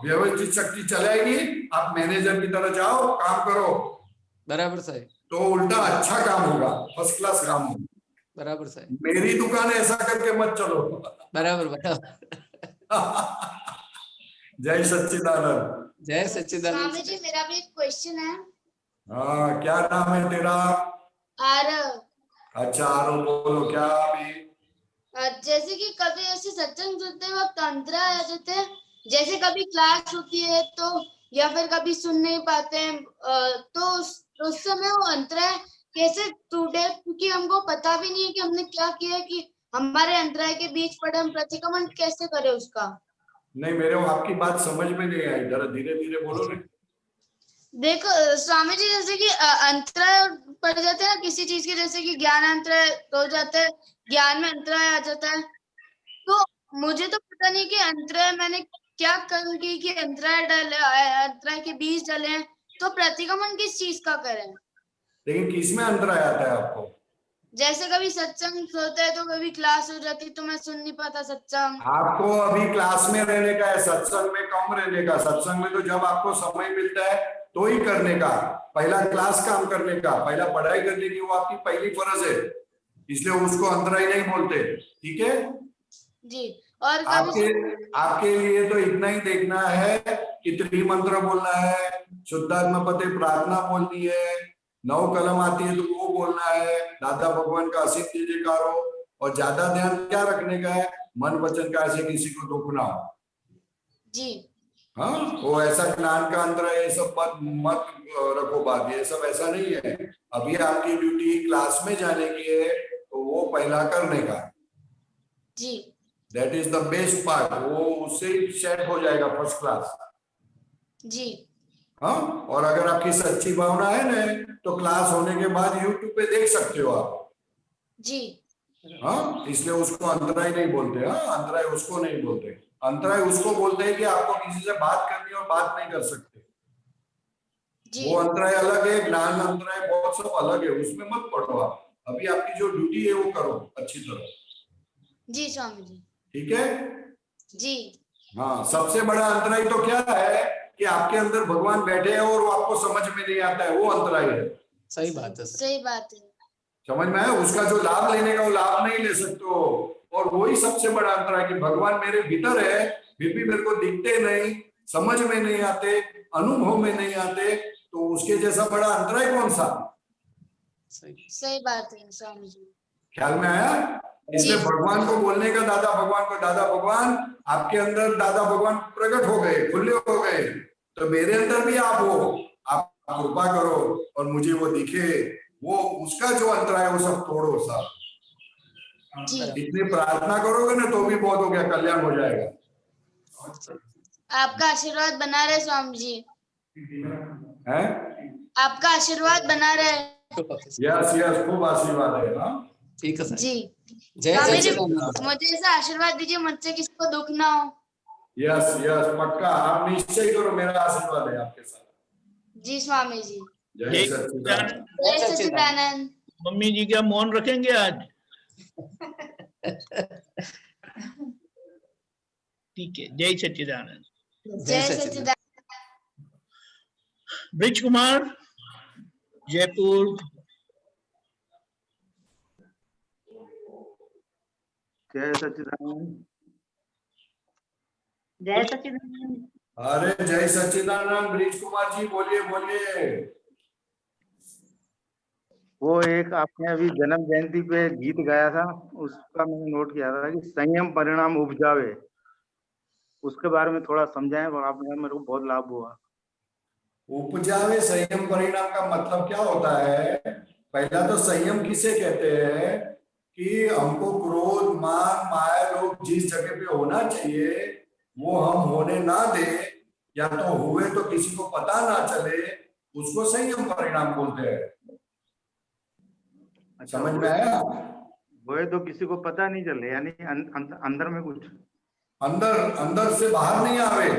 व्यवस्थित शक्ति चलाएगी, आप मैनेजर की तरह जाओ, काम करो। बराबर सर, तो उल्टा अच्छा काम होगा, फर्स्ट क्लास काम होगा। बराबर सर, मेरी दुकान ऐसा करके मत चलो। बराबर बराबर। जय सच्चिदानंद। जय सच्चिदानंद। स्वामी जी मेरा भी एक क्वेश्चन है। हाँ, क्या नाम है तेरा? आरव। अच्छा आरव, बोलो क्या अभी? जैसे कि कभी ऐसे सत्संग सुनते वक्त अंतरा आ जाते हैं, जैसे कभी क्लास होती है तो, या फिर कभी सुन नहीं पाते हैं, तो उस समय वो अंतराय कैसे टूटे, क्योंकि हमको पता भी नहीं है कि हमने क्या किया कि हमारे अंतराय के बीच पड़े, हम प्रतिक्रमण कैसे करें उसका। नहीं, मेरे को आपकी बात समझ में नहीं आई, जरा धीरे धीरे बोलो ना। देखो स्वामी जी, जैसे कि अंतराय पड़ जाते हैं ना किसी चीज के, जैसे कि ज्ञान अंतराय हो जाता है, ज्ञान में अंतराय आ जाता है, तो मुझे तो पता नहीं कि अंतराय मैंने क्या कर्म की कि अंतराय डाले, अंतराय के बीज डाले हैं, तो प्रतिक्रमण किस चीज का करें? लेकिन किसमें अंतराय आता है आपको? जैसे कभी सत्संग होता है तो कभी क्लास हो जाती तो मैं सुन नहीं पाता सत्संग। आपको अभी क्लास में रहने का है, सत्संग में कम रहने का। सत्संग में तो जब आपको समय मिलता है तो ही करने का, पहला क्लास काम करने का, पहला पढ़ाई करने की, वो आपकी पहली फर्ज है, इसलिए उसको अंतराय नहीं बोलते। ठीक है जी। और आपके लिए तो इतना ही देखना है कि त्रिमंत्र बोलना है, शुद्धात्मपते प्रार्थना बोलनी है, 9 कलम आती है तो वो बोलना है, दादा भगवान का असीम जयकार हो, और ज्यादा ध्यान क्या रखने का है? मन वचन का ऐसे किसी को दुख ना हो। जी। हाँ, वो ऐसा ज्ञान का अंतर है, ये सब मत रखो बात, ये सब ऐसा नहीं है। अभी आपकी ड्यूटी क्लास में जाने की है, तो वो पहला करने का। जी। That is the best part, वो उससे ही सेट हो जाएगा फर्स्ट क्लास। जी। हाँ, और अगर आपकी सच्ची भावना है ना, तो क्लास होने के बाद यूट्यूब पे देख सकते हो आप। जी। हाँ, इसलिए उसको अंतराय नहीं बोलते। हाँ, अंतराय उसको नहीं बोलते, अंतराय उसको बोलते हैं कि आपको किसी से बात करनी और बात नहीं कर सकते। जी। वो अंतराय अलग है, ज्ञान अंतराय बहुत सब अलग है, उसमें मत पढ़ो आप। अभी आपकी जो ड्यूटी है वो करो अच्छी तरह। जी स्वामी जी। ठीक है जी। हाँ, सबसे बड़ा अंतराय तो क्या है कि आपके अंदर भगवान बैठे हैं और वो आपको समझ में नहीं आता है, वो अंतराय है। सही बात है सर। सही बात है। समझ में आया? उसका जो लाभ लेने का वो लाभ नहीं ले सकते हो, और वही सबसे बड़ा अंतर है कि भगवान मेरे भीतर है, फिर भी मेरे को दिखते नहीं, समझ में नहीं आते, अनुभव में नहीं आते, तो उसके जैसा बड़ा अंतर है कौन सा? सही बात है स्वामी जी। ख्याल में आया? इसलिए भगवान को बोलने का, दादा भगवान को, दादा भगवान आपके अंदर, दादा भगवान प्रकट हो गए, खुले हो गए, तो मेरे अंदर भी आप हो, आप कृपा करो और मुझे वो दिखे, वो उसका जो अंतर है वो सब तोड़ो सब। इतनी प्रार्थना करोगे ना तो भी बहुत हो गया, कल्याण हो जाएगा। आपका आशीर्वाद बना रहे स्वामी जी। है? आपका आशीर्वाद बना रहे। यस यस, खूब आशीर्वाद है ना। ठीक है सर। जी। जय स्वामी जी सच्चिदानंद। मुझे ऐसा आशीर्वाद दीजिए, मुझसे किसी को दुख ना हो। यस यस, पक्का, आप निश्चय करो, मेरा आशीर्वाद है आपके साथ। जी स्वामी जी। जय सच्चिदानंद। जय सच्चिदानंद। मम्मी जी क्या मौन रखेंगे आज? ठीक है, जय सच्चिदानंद। जय सच्चिदानंद। ब्रिज कुमार, जयपुर। जय सच्चिदानंद। जय सच्चिदानंद। अरे जय सच्चिदानंद, ब्रिज कुमार जी बोलिए बोलिए। वो एक आपने अभी जन्म जयंती पे गीत गाया था, उसका मैंने नोट किया था कि संयम परिणाम उपजावे, उसके बारे में थोड़ा समझाएं, और आपने मेरे को बहुत लाभ हुआ। उपजावे संयम परिणाम का मतलब क्या होता है? पहला तो संयम किसे कहते हैं कि हमको क्रोध मान माया लोग जिस जगह पे होना चाहिए वो हम होने ना दे, या तो हुए तो किसी को पता ना चले, उसको संयम परिणाम बोलते हैं। समझ में आया? वो तो किसी को पता नहीं चले, यानी अंदर में कुछ अंदर से बाहर नहीं आवे।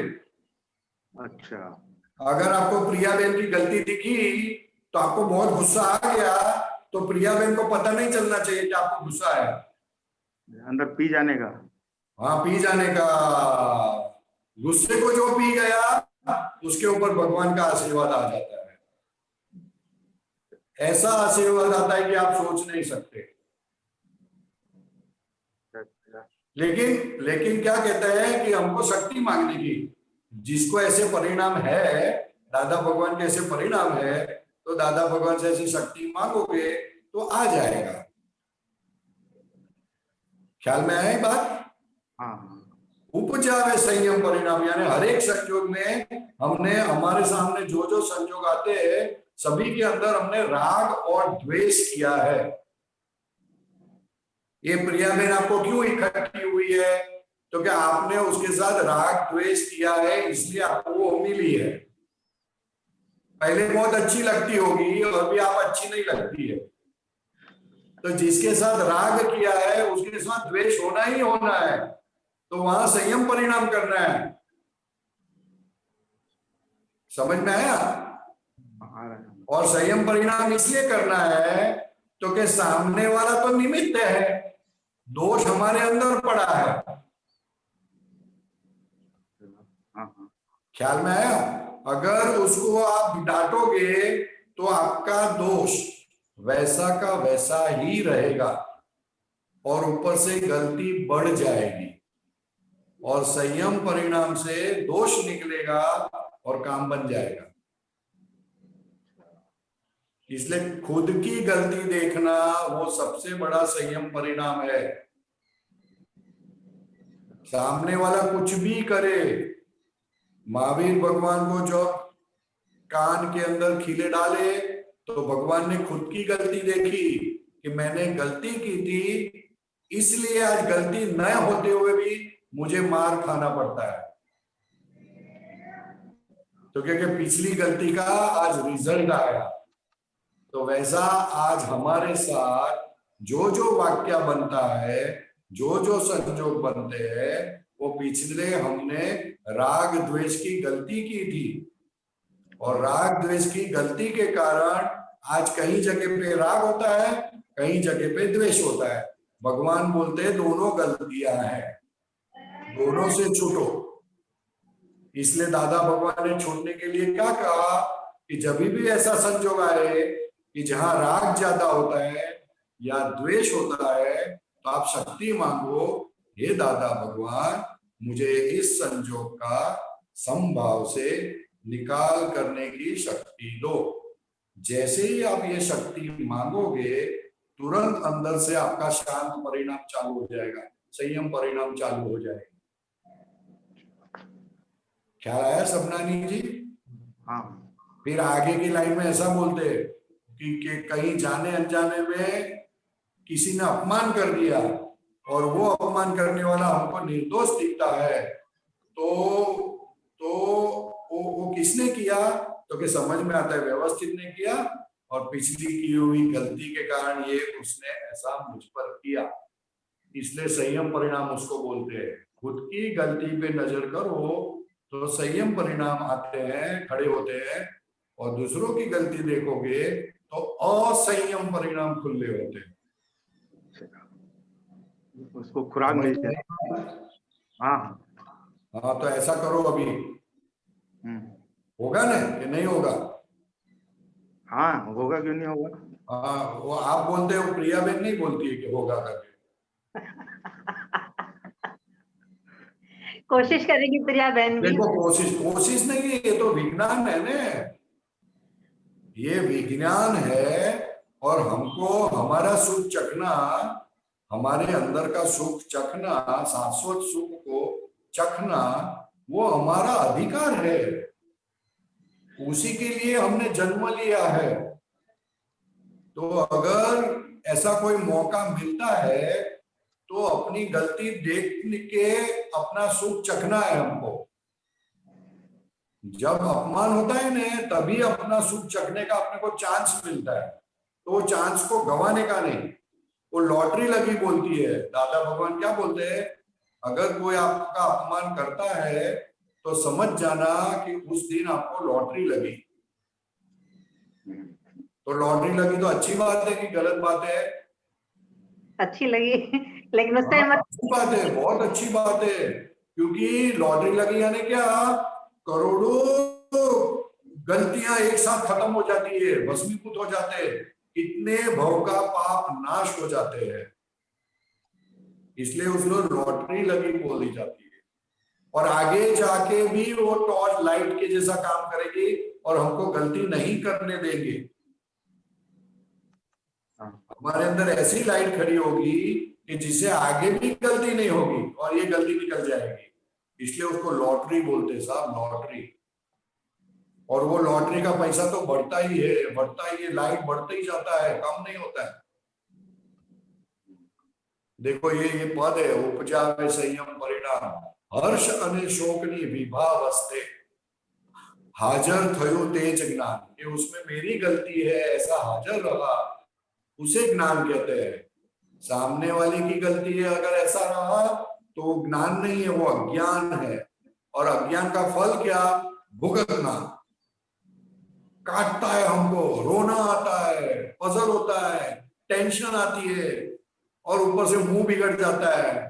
अच्छा, अगर आपको प्रिया बहन की गलती दिखी तो आपको बहुत गुस्सा आ गया, तो प्रिया बहन को पता नहीं चलना चाहिए कि आपको गुस्सा आया। अंदर पी जाने का। हाँ, पी जाने का। गुस्से को जो पी गया उसके ऊपर भगवान का आशीर्वाद आ जाता है। ऐसा आशीर्वाद आता है कि आप सोच नहीं सकते। लेकिन क्या कहते हैं कि हमको शक्ति मांगने की। जिसको ऐसे परिणाम है, दादा भगवान के ऐसे परिणाम है, तो दादा भगवान से ऐसी शक्ति मांगोगे तो आ जाएगा। ख्याल में आया बात? हाँ। उपजावे संयम परिणाम, यानी हर एक संयोग में हमने, हमारे सामने जो जो संयोग आते हैं, सभी के अंदर हमने राग और द्वेष किया है। ये प्रिया बहन आपको क्यों इकट्ठी हुई है? तो क्या आपने उसके साथ राग द्वेष किया है, इसलिए आपको वो मिली है। पहले बहुत अच्छी लगती होगी और भी आप अच्छी नहीं लगती है। तो जिसके साथ राग किया है उसके साथ द्वेष होना ही होना है, तो वहां संयम परिणाम करना है। समझ में आया? और संयम परिणाम इसलिए करना है तो कि सामने वाला तो निमित्त है, दोष हमारे अंदर पड़ा है। ख्याल में आया? अगर उसको आप डांटोगे तो आपका दोष वैसा का वैसा ही रहेगा और ऊपर से गलती बढ़ जाएगी, और संयम परिणाम से दोष निकलेगा और काम बन जाएगा। इसलिए खुद की गलती देखना वो सबसे बड़ा संयम परिणाम है। सामने वाला कुछ भी करे, महावीर भगवान को जो कान के अंदर खीले डाले तो भगवान ने खुद की गलती देखी कि मैंने गलती की थी, इसलिए आज गलती न होते हुए भी मुझे मार खाना पड़ता है। तो क्योंकि पिछली गलती का आज रिजल्ट आया, तो वैसा आज हमारे साथ जो जो वाक्य बनता है, जो जो संयोग बनते हैं, वो पिछले हमने राग द्वेष की गलती की थी, और राग द्वेष की गलती के कारण आज कहीं जगह पे राग होता है, कहीं जगह पे द्वेष होता है। भगवान बोलते हैं दोनों गलतियां हैं, दोनों से छूटो। इसलिए दादा भगवान ने छूटने के लिए क्या कहा कि जब भी ऐसा संयोग आए कि जहां राग ज्यादा होता है या द्वेष होता है, तो आप शक्ति मांगो, हे दादा भगवान मुझे इस संयोग का समभाव से निकाल करने की शक्ति दो। जैसे ही आप ये शक्ति मांगोगे, तुरंत अंदर से आपका शांत परिणाम चालू हो जाएगा, संयम परिणाम चालू हो जाएगा। ख्याल आया सपनानी जी? हाँ। फिर आगे की लाइन में ऐसा बोलते हैं कि कहीं जाने अनजाने में किसी ने अपमान कर दिया और वो अपमान करने वाला हमको निर्दोष दिखता है, तो वो किसने किया? तो कि समझ में आता है व्यवस्थित ने किया, और पिछली की हुई गलती के कारण ये उसने ऐसा मुझ पर किया। इसलिए संयम परिणाम उसको बोलते हैं। खुद की गलती पे नजर करो तो संयम परिणाम आते हैं, खड़े होते हैं, और दूसरों की गलती देखोगे तो असंयम परिणाम खुले होते हैं। उसको खुराक मिल जाए। हाँ हाँ, तो ऐसा करो अभी। होगा ना कि नहीं होगा? हाँ होगा, क्यों नहीं होगा? हाँ, वो आप बोलते हो, प्रिया बहन नहीं बोलती है कि होगा करके। कोशिश करेगी प्रिया बहन भी। देखो, कोशिश नहीं है, ये तो विज्ञान है ना, ये विज्ञान है। और हमको हमारा सुख चखना, हमारे अंदर का सुख चखना, शाश्वत सुख को चखना, वो हमारा अधिकार है। उसी के लिए हमने जन्म लिया है। तो अगर ऐसा कोई मौका मिलता है तो अपनी गलती देख के अपना सुख चखना है हमको। जब अपमान होता है ना तभी अपना सुख चखने का अपने को चांस मिलता है, तो वो चांस को गंवाने का नहीं। वो लॉटरी लगी बोलती है। दादा भगवान क्या बोलते हैं, अगर कोई आपका अपमान करता है तो समझ जाना कि उस दिन आपको लॉटरी लगी। तो लॉटरी लगी तो अच्छी बात है कि गलत बात है? अच्छी लगी लेकिन उस टाइम अच्छी बात है, बहुत अच्छी बात है, क्योंकि लॉटरी लगी यानी क्या, करोड़ों गलतियां एक साथ खत्म हो जाती है, भस्मीभूत हो जाते हैं, कितने भव का पाप नाश हो जाते हैं। इसलिए उसको लॉटरी लगी बोली जाती है। और आगे जाके भी वो टॉर्च लाइट के जैसा काम करेगी और हमको गलती नहीं करने देंगे। हमारे अंदर ऐसी लाइट खड़ी होगी कि जिससे आगे भी गलती नहीं होगी और ये गलती निकल जाएगी। इसलिए उसको लॉटरी बोलते साहब, लॉटरी। और वो लॉटरी का पैसा तो बढ़ता ही है, बढ़ता ही है, लाइट बढ़ता ही जाता है, कम नहीं होता है। देखो ये पद है, उपजावे संयम परिणाम हर्ष अने शोकनी विभावस्थे हाजर थयो तेज ज्ञान। ये उसमें मेरी गलती है ऐसा हाजर रहा, उसे ज्ञान कहते हैं। सामने वाले की गलती है अगर ऐसा रहा तो वो ज्ञान नहीं है, वो अज्ञान है। और अज्ञान का फल क्या, भुगतना। काटता है हमको, रोना आता है, पजल होता है, टेंशन आती है और ऊपर से मुंह बिगड़ जाता है,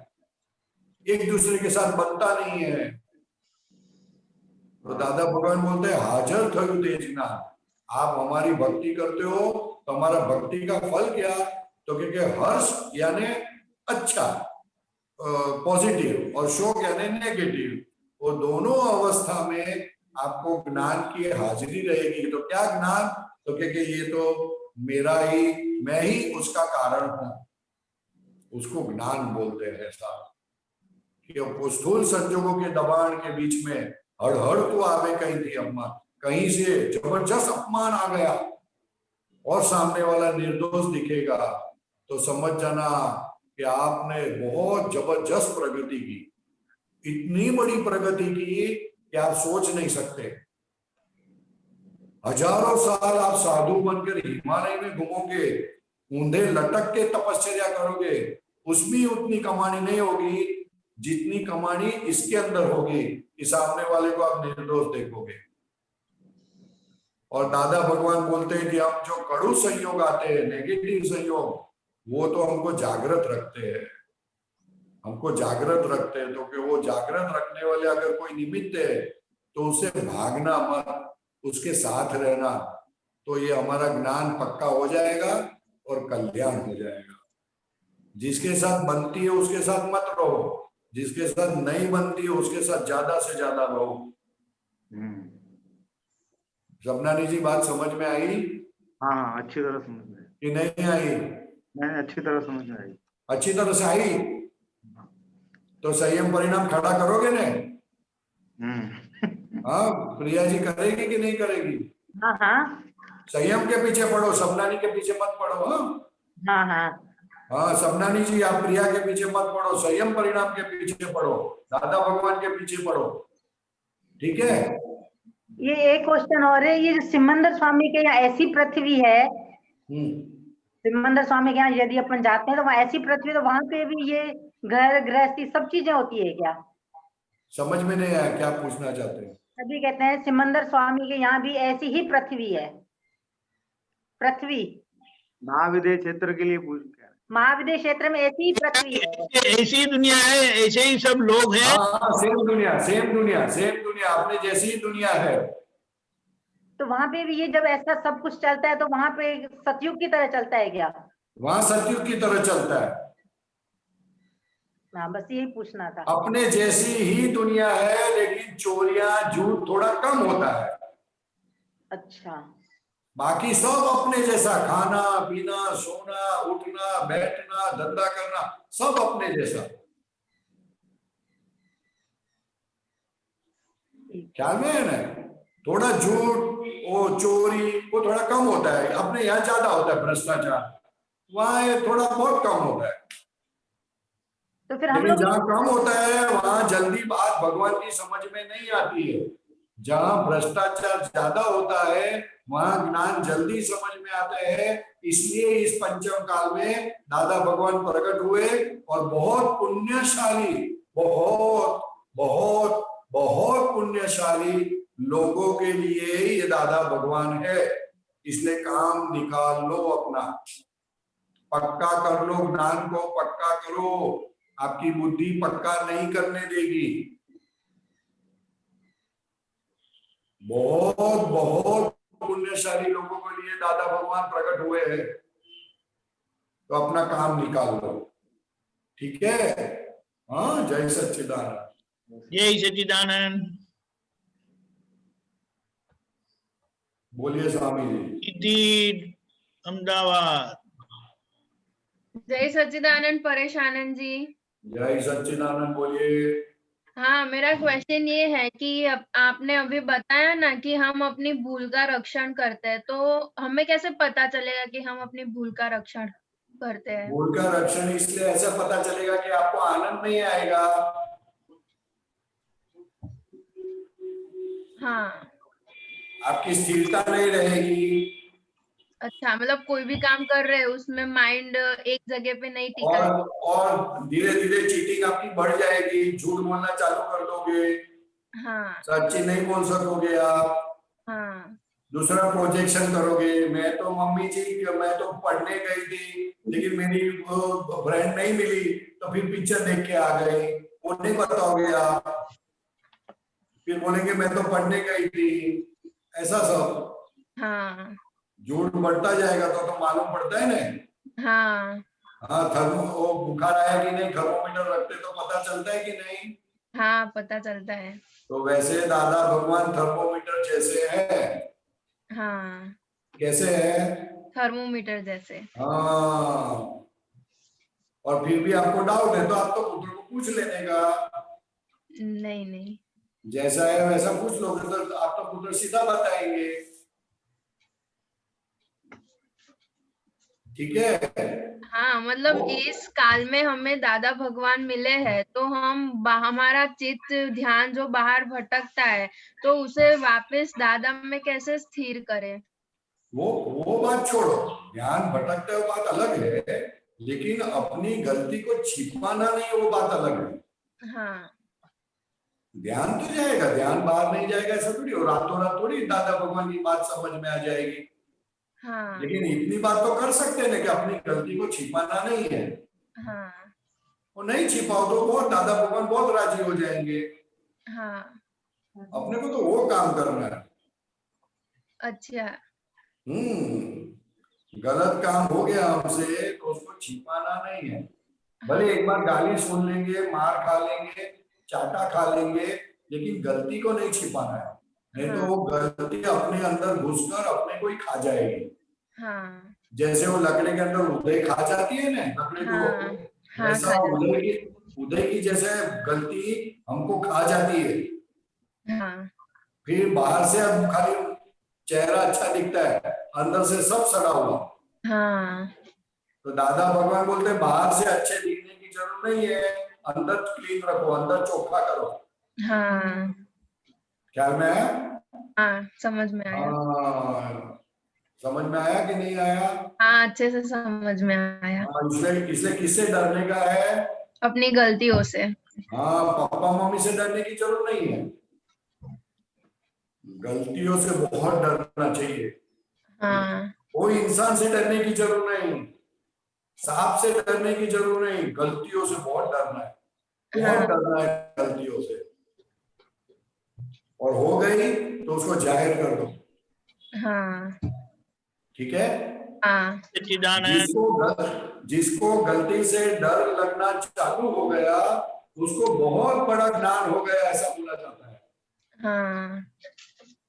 एक दूसरे के साथ बनता नहीं है। तो दादा भगवान बोलते हैं हाजर थयु तेज ज्ञान। आप हमारी भक्ति करते हो तो हमारा भक्ति का फल क्या, तो क्योंकि हर्ष यानी अच्छा पॉजिटिव और शोक यानी नेगेटिव, वो दोनों अवस्था में आपको ज्ञान की हाजिरी रहेगी। तो क्या ज्ञान, तो क्योंकि ये तो मेरा ही, मैं ही उसका कारण हूं, उसको ज्ञान बोलते हैं साहब। कि स्थूल संजोगों के दबाण के बीच में हड़हड़ तो आवे कहीं थी अम्मा, कहीं से जबरदस्त अपमान आ गया और सामने वाला निर्दोष दिखेगा तो समझ जाना कि आपने बहुत जबरदस्त प्रगति की, इतनी बड़ी प्रगति की कि आप सोच नहीं सकते। हजारों साल आप साधु बनकर हिमालय में घूमोगे, ऊंधे लटक के तपश्चर्या करोगे, उसमें उतनी कमानी नहीं होगी जितनी कमानी इसके अंदर होगी कि सामने वाले को आप निर्दोष देखोगे। और दादा भगवान बोलते हैं कि हम जो कड़ू संयोग आते हैं, नेगेटिव संयोग, वो तो हमको जागृत रखते हैं, हमको जागृत रखते हैं। तो कि वो जागृत रखने वाले अगर कोई निमित्त है तो उसे भागना मत, उसके साथ रहना, तो ये हमारा ज्ञान पक्का हो जाएगा और कल्याण हो जाएगा। जिसके साथ बनती है उसके साथ मत रहो, जिसके साथ नहीं बनती है उसके साथ ज्यादा से ज्यादा रहो। जमनानी जी बात समझ में आई? हाँ अच्छी तरह समझ में कि नहीं आई? नहीं, अच्छी तरह समझ में आई। अच्छी तरह से आई तो संयम परिणाम खड़ा करोगे ना? हाँ प्रिया जी करेगी कि नहीं करेगी? हाँ हाँ संयम के पीछे पढ़ो, सबनानी के पीछे मत पढ़ो। हाँ हाँ हाँ सबनानी जी आप प्रिया के पीछे मत पढ़ो, संयम परिणाम के पीछे पढ़ो, दादा भगवान के पीछे पढ़ो, ठीक है? ये एक क्वेश्चन और है, ये जो सिमंदर स्वामी के यहाँ ऐसी पृथ्वी है, सिमंदर स्वामी के यहाँ यदि अपन जाते हैं तो वहाँ ऐसी पृथ्वी, तो वहां पे भी ये घर गृहस्थी सब चीजें होती है क्या? समझ में नहीं आया, क्या पूछना चाहते हैं? सभी कहते हैं सिमंदर स्वामी के यहाँ भी ऐसी ही पृथ्वी है, पृथ्वी महाविद्य क्षेत्र के लिए पूछ, महाविद्य क्षेत्र में ऐसी ही पृथ्वी है, ऐसी दुनिया है, ऐसे ही सब लोग हैं। हाँ सेम दुनिया, सेम दुनिया, सेम दुनिया, अपने जैसी ही दुनिया है। तो वहां पे भी ये जब ऐसा सब कुछ चलता है तो वहां पे सतयुग की तरह चलता है क्या? वहां सतयुग की तरह चलता है। हाँ बस यही पूछना था। अपने जैसी ही दुनिया है लेकिन चोरियां झूठ थोड़ा कम होता है। अच्छा, बाकी सब अपने जैसा, खाना पीना, सोना, उठना, बैठना, धंधा करना, सब अपने जैसा। ख्याल में है ना? थोड़ा झूठ, वो चोरी, वो थोड़ा कम होता है। अपने यहाँ ज्यादा होता है भ्रष्टाचार, वहां थोड़ा बहुत कम होता है। तो फिर हम लेकिन लोग जहाँ कम होता है वहां जल्दी बात भगवान की समझ में नहीं आती है। जहाँ भ्रष्टाचार ज्यादा होता है वहां ज्ञान जल्दी समझ में आता है। इसलिए इस पंचम काल में दादा भगवान प्रकट हुए और बहुत पुण्यशाली, बहुत बहुत बहुत पुण्यशाली लोगों के लिए ये दादा भगवान है। इसलिए काम निकाल लो अपना, पक्का कर लो, ज्ञान को पक्का करो। आपकी बुद्धि पक्का नहीं करने देगी। बहुत बहुत पुण्यशाली लोगों के लिए दादा भगवान प्रकट हुए हैं। तो अपना काम निकाल लो, ठीक है? हाँ, जय सच्चिदानंद। जय सच्चिदानंद। बोलिए स्वामी जी। इति अहमदाबाद। जय सच्चिदानंद परेश आनंद जी। जय सच्चिदानंद। बोलिए। हाँ, मेरा क्वेश्चन ये है कि आपने अभी बताया ना कि हम अपनी भूल का रक्षण करते हैं, तो हमें कैसे पता चलेगा कि हम अपनी भूल का रक्षण करते हैं? भूल का रक्षण इसलिए ऐसा पता चलेगा कि आपको आनंद नहीं आएगा। हाँ। आपकी स्थिरता नहीं रहेगी। अच्छा, मतलब कोई भी काम कर रहे हैं उसमें माइंड एक जगह पे नहीं टिका। और धीरे धीरे चीटिंग आपकी बढ़ जाएगी। झूठ बोलना चालू कर दोगे। हाँ। सच्ची नहीं बोल सकोगे आप। हाँ। दूसरा प्रोजेक्शन करोगे। मैं तो मम्मी जी, मैं तो पढ़ने गई थी लेकिन मेरी फ्रेंड नहीं मिली, तो फिर पिक्चर देख के आ गए, वो नहीं बताओगे आप। फिर बोलेंगे मैं तो पढ़ने गई थी। ऐसा सब। हाँ। झूठ बढ़ता जाएगा तो मालूम पड़ता है ना। हाँ। हाँ, वो बुखार आया कि नहीं, थर्मोमीटर रखते तो पता चलता है कि नहीं। हाँ, पता चलता है। तो वैसे दादा भगवान थर्मोमीटर जैसे है। हाँ। कैसे है? थर्मोमीटर जैसे। हाँ। और फिर भी आपको डाउट है तो आप तो पुत्र को पूछ लेने का। नहीं नहीं। जैसा है वैसा पूछ लोगे तो आप तो पुत्र सीधा बताएंगे। ठीक है? हाँ, मतलब इस काल में हमें दादा भगवान मिले हैं तो हम हमारा चित्त ध्यान जो बाहर भटकता है तो उसे वापस दादा में कैसे स्थिर करें? वो बात छोड़ो। ध्यान भटकता है वो बात अलग है, लेकिन अपनी गलती को छिपाना नहीं, वो बात अलग है। हाँ। ध्यान तो जाएगा, ध्यान बाहर नहीं जाएगा ऐसा थोड़ी। और रातों रात थोड़ी दादा भगवान की बात समझ में आ जाएगी। हाँ। लेकिन इतनी बात तो कर सकते हैं ना कि अपनी गलती को छिपाना नहीं है। हाँ। वो नहीं छिपाओ तो बहुत दादा भगवान बहुत राजी हो जाएंगे। हाँ। अपने को तो वो काम करना है। अच्छा। गलत काम हो गया हमसे तो उसको छिपाना नहीं है। भले एक बार गाली सुन लेंगे, मार खा लेंगे, चाटा खा लेंगे, लेकिन गलती को नहीं छिपाना है। नहीं तो वो गलती अपने अंदर घुसकर अपने को ही खा जाएगी। हाँ। जैसे वो लकड़ी के अंदर उदय खा जाती है ना लकड़ी को, हाँ, वैसा उदय की जैसे गलती हमको खा जाती है। हाँ। फिर बाहर से अब खाली चेहरा अच्छा दिखता है, अंदर से सब सड़ा हुआ। हाँ। तो दादा भगवान बोलते हैं बाहर से अच्छे दिखने की जरूरत नहीं है, अंदर क्लीन रखो, अंदर चोखा करो। हाँ। ख्याल में आया? हाँ, समझ में आया। समझ में आया कि नहीं आया? हाँ, अच्छे से समझ में आया। इसलिए किससे डरने का है? अपनी गलतियों से। हाँ, पापा मम्मी से डरने की जरूरत नहीं है, गलतियों से बहुत डरना चाहिए। हाँ। कोई इंसान से डरने की जरूरत नहीं, सांप से डरने की जरूरत नहीं, गलतियों से बहुत डरना है, बहुत डरना है गलतियों से। और हो गई तो उसको जाहिर कर दो। हाँ। ठीक है? हाँ। जिसको गलती से डर लगना चालू हो गया उसको बहुत बड़ा ज्ञान हो गया, ऐसा बोला जाता है। हाँ।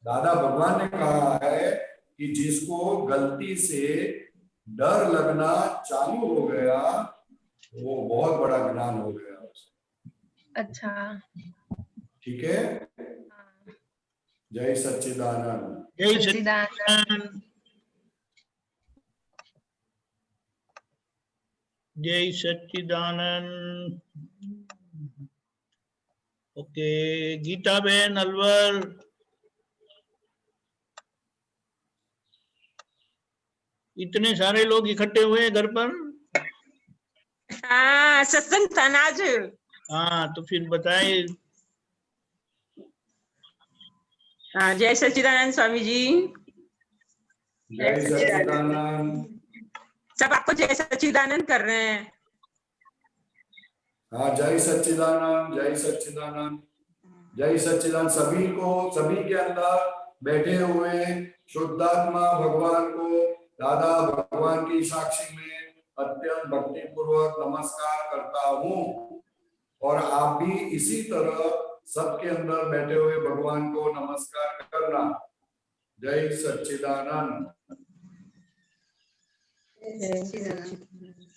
दादा भगवान ने कहा है कि जिसको गलती से डर लगना चालू हो गया वो बहुत बड़ा ज्ञान हो गया। अच्छा। ठीक है? जय सच्चिदानंद। जय सच्चिदानंद। जय सच्चिदानंद। ओके, गीता बहन अलवर। इतने सारे लोग इकट्ठे हुए हैं घर पर। हाँ, सत्संग था ना आज। हाँ, तो फिर बताए। हाँ, जय सच्चिदानंद स्वामी जी। जय सच्चिदानंद। सब आपको जय सच्चिदानंद कर रहे हैं। हाँ, जय सच्चिदानंद, जय सच्चिदानंद, जय सच्चिदानंद। सभी को, सभी के अंदर बैठे हुए शुद्धात्मा भगवान को दादा भगवान की साक्षी में अत्यंत भक्ति पूर्वक नमस्कार करता हूँ। और आप भी इसी तरह सबके अंदर बैठे हुए भगवान को नमस्कार करना। जय सच्चिदानंद।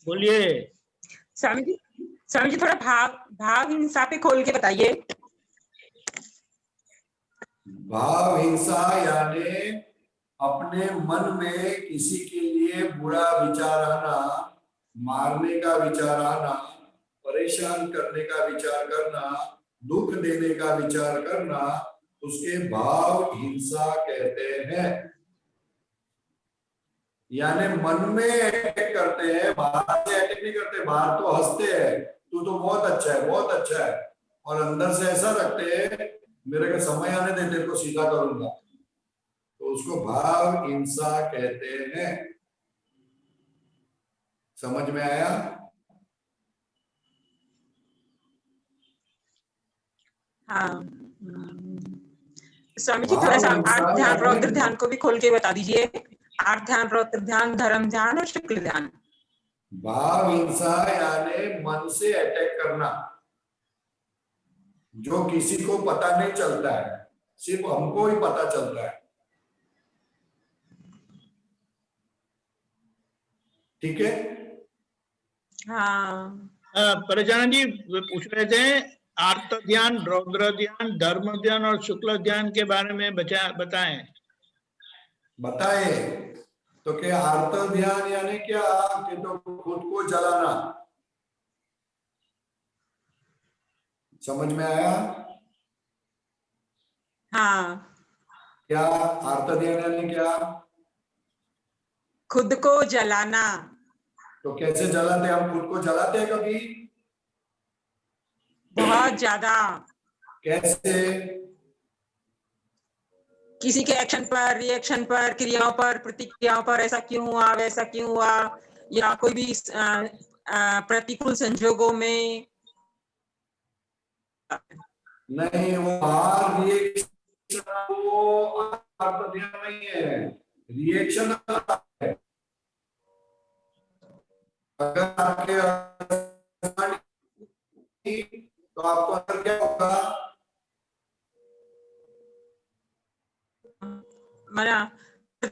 बोलिए। स्वामी जी थोड़ा भाव हिंसा पे खोल के बताइए। भाव हिंसा यानी अपने मन में किसी के लिए बुरा विचार आना, मारने का विचार आना, परेशान करने का विचार करना, दुख देने का विचार करना, उसके भाव हिंसा कहते हैं। यानी मन में अटैक करते हैं, बाहर से अटैक नहीं करते। बाहर तो हंसते हैं, तू तो बहुत अच्छा है, बहुत अच्छा है, और अंदर से ऐसा रखते हैं मेरे को समय आने दे, तेरे को सीधा करूंगा। तो उसको भाव हिंसा कहते हैं। समझ में आया? हाँ स्वामी जी, थोड़ा सा आर्थ ध्यान रौद्र ध्यान को भी खोल के बता दीजिए। आर्थ ध्यान, रौद्र ध्यान, धर्म ध्यान और शुक्ल ध्यान। भाव हिंसा यानी मन से अटैक करना, जो किसी को पता नहीं चलता है, सिर्फ हमको ही पता चलता है। ठीक है? हाँ परेशान जी पूछ रहे थे आर्त ध्यान, रौद्र ध्यान, धर्म ध्यान और शुक्ल ध्यान के बारे में बताएं। तो क्या आर्त ध्यान यानी क्या? कि तो खुद को जलाना। समझ में आया? हाँ। क्या आर्त ध्यान यानी क्या? खुद को जलाना। तो कैसे जलाते हैं? हम खुद को जलाते हैं कभी? बहुत ज्यादा। कैसे? किसी के एक्शन पर, रिएक्शन पर, क्रियाओं पर, प्रतिक्रियाओं पर, ऐसा क्यों हुआ, वैसा क्यों हुआ, या कोई भी प्रतिकूल संजोगों में। नहीं, वो बाहर रिएक्शन, वो आर्त ध्यान नहीं है, रिएक्शन है। अगर आपके तो आपको अंदर क्या होगा? मना थल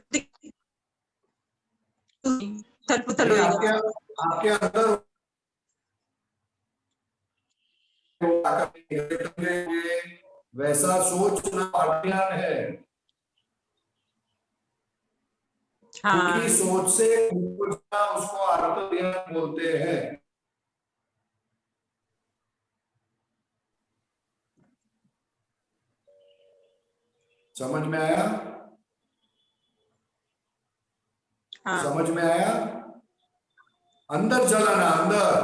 आपके अंदर वैसा सोचना अज्ञान है। हाँ। सोच से उसको आर्त ध्यान बोलते हैं। समझ में आया? हाँ। समझ में आया? अंदर जलाना, अंदर।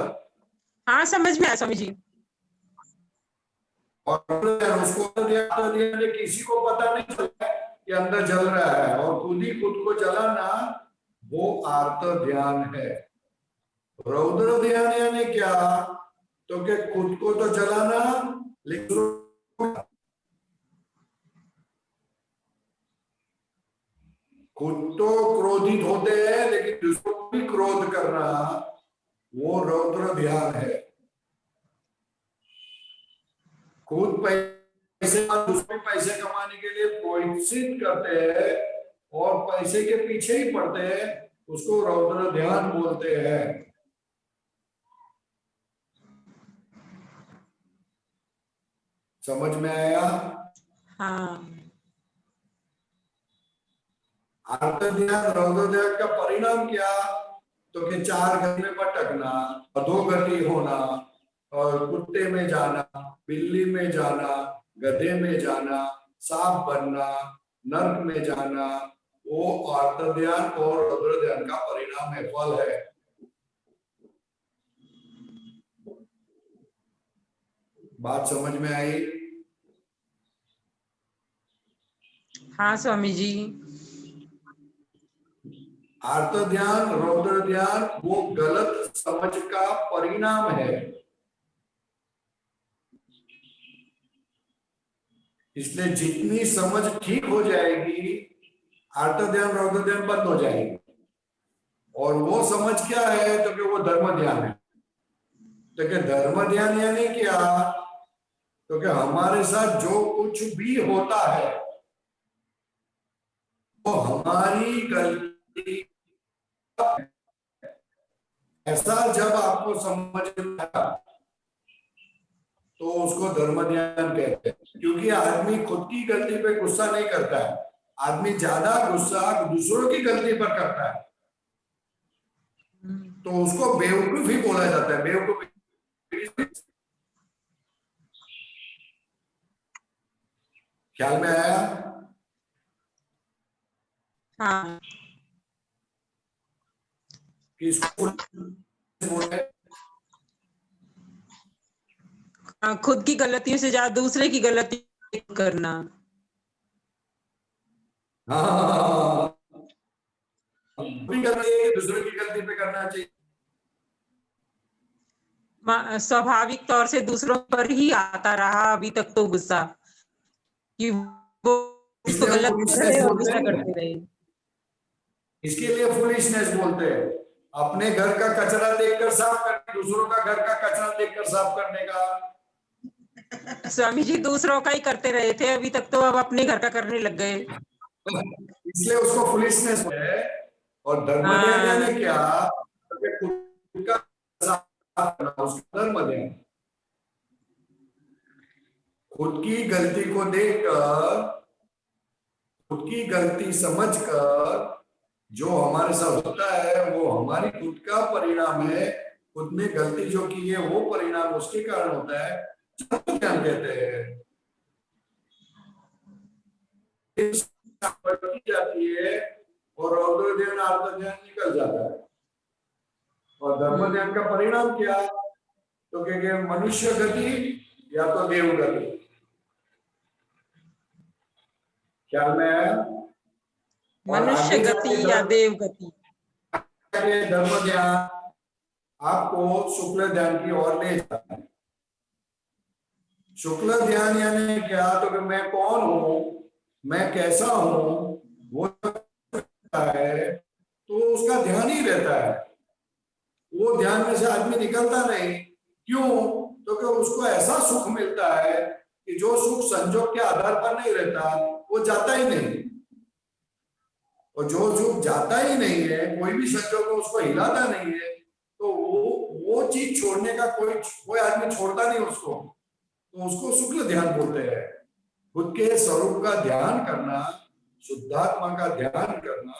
हाँ समझ में आया स्वामी जी। और उसको किसी को पता नहीं चलता कि अंदर जल रहा है, और खुद ही खुद को जलाना, वो आर्त ध्यान है। रौद्र ध्यान यानी क्या? तो कि खुद को तो जलाना, लेकिन खुद तो क्रोधित होते हैं लेकिन दूसरों को भी क्रोध करना, वो रौद्र ध्यान है। खुद पैसे, दूसरे पैसे कमाने के लिए कोशिश करते हैं और पैसे के पीछे ही पड़ते हैं, उसको रौद्र ध्यान बोलते हैं। समझ में आया? हाँ। आर्त ध्यान, रौद्र ध्यान का परिणाम क्या? तो कि 4 गति में भटकना, अधोगति होना, और कुत्ते में जाना, बिल्ली में जाना, गधे में जाना, सांप बनना, नर्क में जाना, वो आर्त ध्यान और रुद्र ध्यान का परिणाम है, फल है। बात समझ में आई? हाँ स्वामी जी। आर्त ध्यान, रौद्र ध्यान वो गलत समझ का परिणाम है। इसलिए जितनी समझ ठीक हो जाएगी, आर्त ध्यान रौद्र ध्यान बंद हो जाएगी। और वो समझ क्या है? तो कि वो धर्म ध्यान है। तो कि धर्म ध्यान यानी क्या? तो कि हमारे साथ जो कुछ भी होता है वो हमारी गलती, ऐसा जब आपको समझ में आया तो उसको धर्म ध्यान कहते हैं। क्योंकि आदमी खुद की गलती पे गुस्सा नहीं करता है, आदमी ज्यादा गुस्सा दूसरों की गलती पर करता है, तो उसको बेवकूफी बोला जाता है। बेवकूफी ख्याल में आया? हाँ कि इसको खुद की गलतियों से ज्यादा दूसरे की गलती करना। हाँ, भी करना चाहिए, दूसरे की गलती पे करना चाहिए। स्वाभाविक तौर से दूसरों पर ही आता रहा अभी तक तो गुस्सा, कि वो उसको गलत कर रहे और गुस्सा करते रहे। इसके लिए फुलिशनेस बोलते हैं। अपने घर का कचरा देखकर साफ करने, दूसरों का घर का कचरा देखकर साफ करने का। स्वामी जी दूसरों का ही करते रहे थे अभी तक, तो अब अपने घर का करने लग गए। इसलिए उसको फुलिशनेस है। और धर्म ध्यान है क्या? खुद का साफ करना, उसका धर्म ध्यान। खुद की गलती को देखकर, खुद की गलती समझकर जो हमारे साथ होता है वो हमारी खुद का परिणाम है। खुद ने गलती जो की है वो परिणाम उसके कारण होता है, ध्यान कहते हैं। जाती है और रौद्र ध्यान आर्त ध्यान निकल जाता है। और धर्म ध्यान का परिणाम क्या? तो क्या मनुष्य गति या तो देव गति। ख्याल में आया? मनुष्य गति या देव गति। धर्म ध्यान आपको शुक्ल ध्यान की ओर ले जाता है। शुक्ल ध्यान यानी क्या? तो कि मैं कौन हूं, मैं कैसा हूं, वो है तो उसका ध्यान ही रहता है। वो ध्यान में से आदमी निकलता नहीं। क्यों? तो कि उसको ऐसा सुख मिलता है कि जो सुख संजोग के आधार पर नहीं रहता, वो जाता ही नहीं। और जो सुख जाता ही नहीं है, कोई भी संजोग उसको हिलाता नहीं है, तो वो चीज छोड़ने का कोई आदमी छोड़ता नहीं उसको, तो उसको शुक्ल ध्यान बोलते हैं। खुद के स्वरूप का ध्यान करना, शुद्धात्मा का ध्यान करना,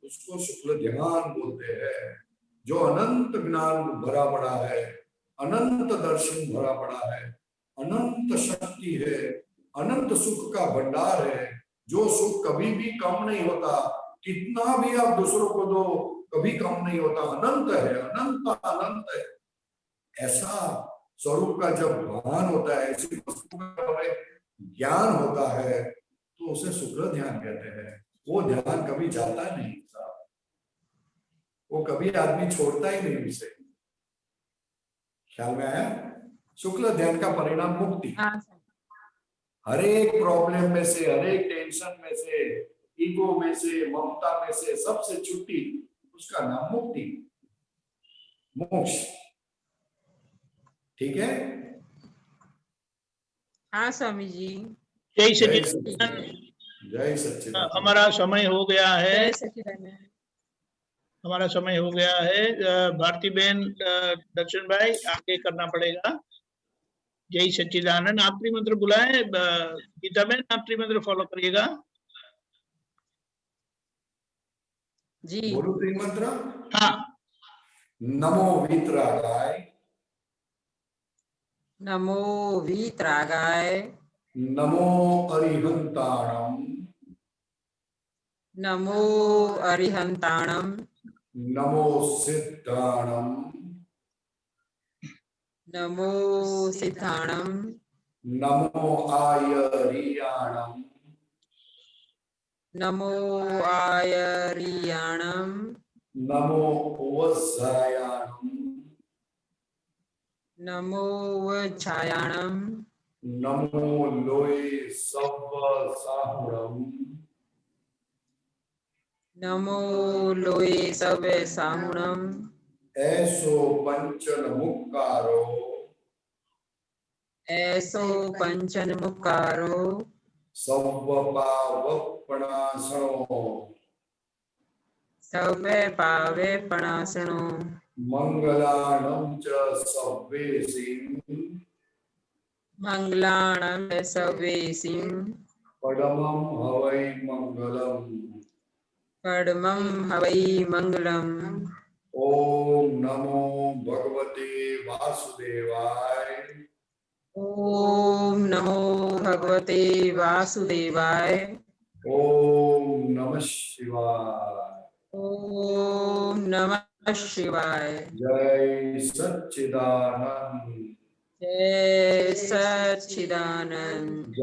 उसको शुक्ल ध्यान बोलते हैं। जो अनंत ज्ञान भरा पड़ा है, अनंत दर्शन भरा पड़ा है, अनंत शक्ति है, अनंत सुख का भंडार है। जो सुख कभी भी कम नहीं होता, कितना भी आप दूसरों को दो कभी कम नहीं होता, अनंत है, अनंत अनंत है। ऐसा स्वरूप का जब भान होता है, ऐसी वस्तु का हमें ज्ञान होता है, तो उसे शुक्ल ध्यान कहते हैं। वो ध्यान कभी जाता नहीं साहब, वो कभी आदमी छोड़ता ही नहीं उसे। ख्याल में आया? शुक्ल ध्यान का परिणाम मुक्ति। हर एक प्रॉब्लम में से, हर एक टेंशन में से, ईगो में से, ममता में से, सबसे छुट्टी, उसका नाम मुक्ति, मोक्ष। ठीक है? हाँ स्वामी जी। जय सच्चिदानंद। जय सच्चिदानंद। हमारा समय हो गया है। जय सच्चिदानंद। हमारा समय हो गया है। भारती बहन, दर्शन भाई आगे करना पड़ेगा। जय सच्चिदानंद। आप त्रिमंत्र बुलाए। गीता बहन आप त्रिमंत्र फॉलो करिएगा जी। बोलो त्रिमंत्र। हाँ, नमो वीतरागाय, नमो वीतरागाय, नमो अरिहंताणम, नमो अरिहंताणम, नमो सिद्धाणम, नमो सिद्धाणम, नमो आयरियाणम, नमो आयरियाणम, नमो वज्रायाणम, नमो वज्रायाणम, नमो लोए सव्व साहुरम, नमो लोए सवे साहुणम, ऐसो पंचन मुक्कारो, ऐसो पंचन मुकारो, सव्व पावपणासणो, सवे पावे पणासणो, मंगलाणं च सव्वेसिं, मंगलाणं सवेसिं, पडमं हवै मंगलम्। पद्मं हवै मंगलम्। ओम नमो भगवते वासुदेवाय, ओम नमो भगवते वासुदेवाय, ओम नमः शिवाय, ओम नमः शिवाय। जय सच्चिदानंद। जय सच्चिदानंद।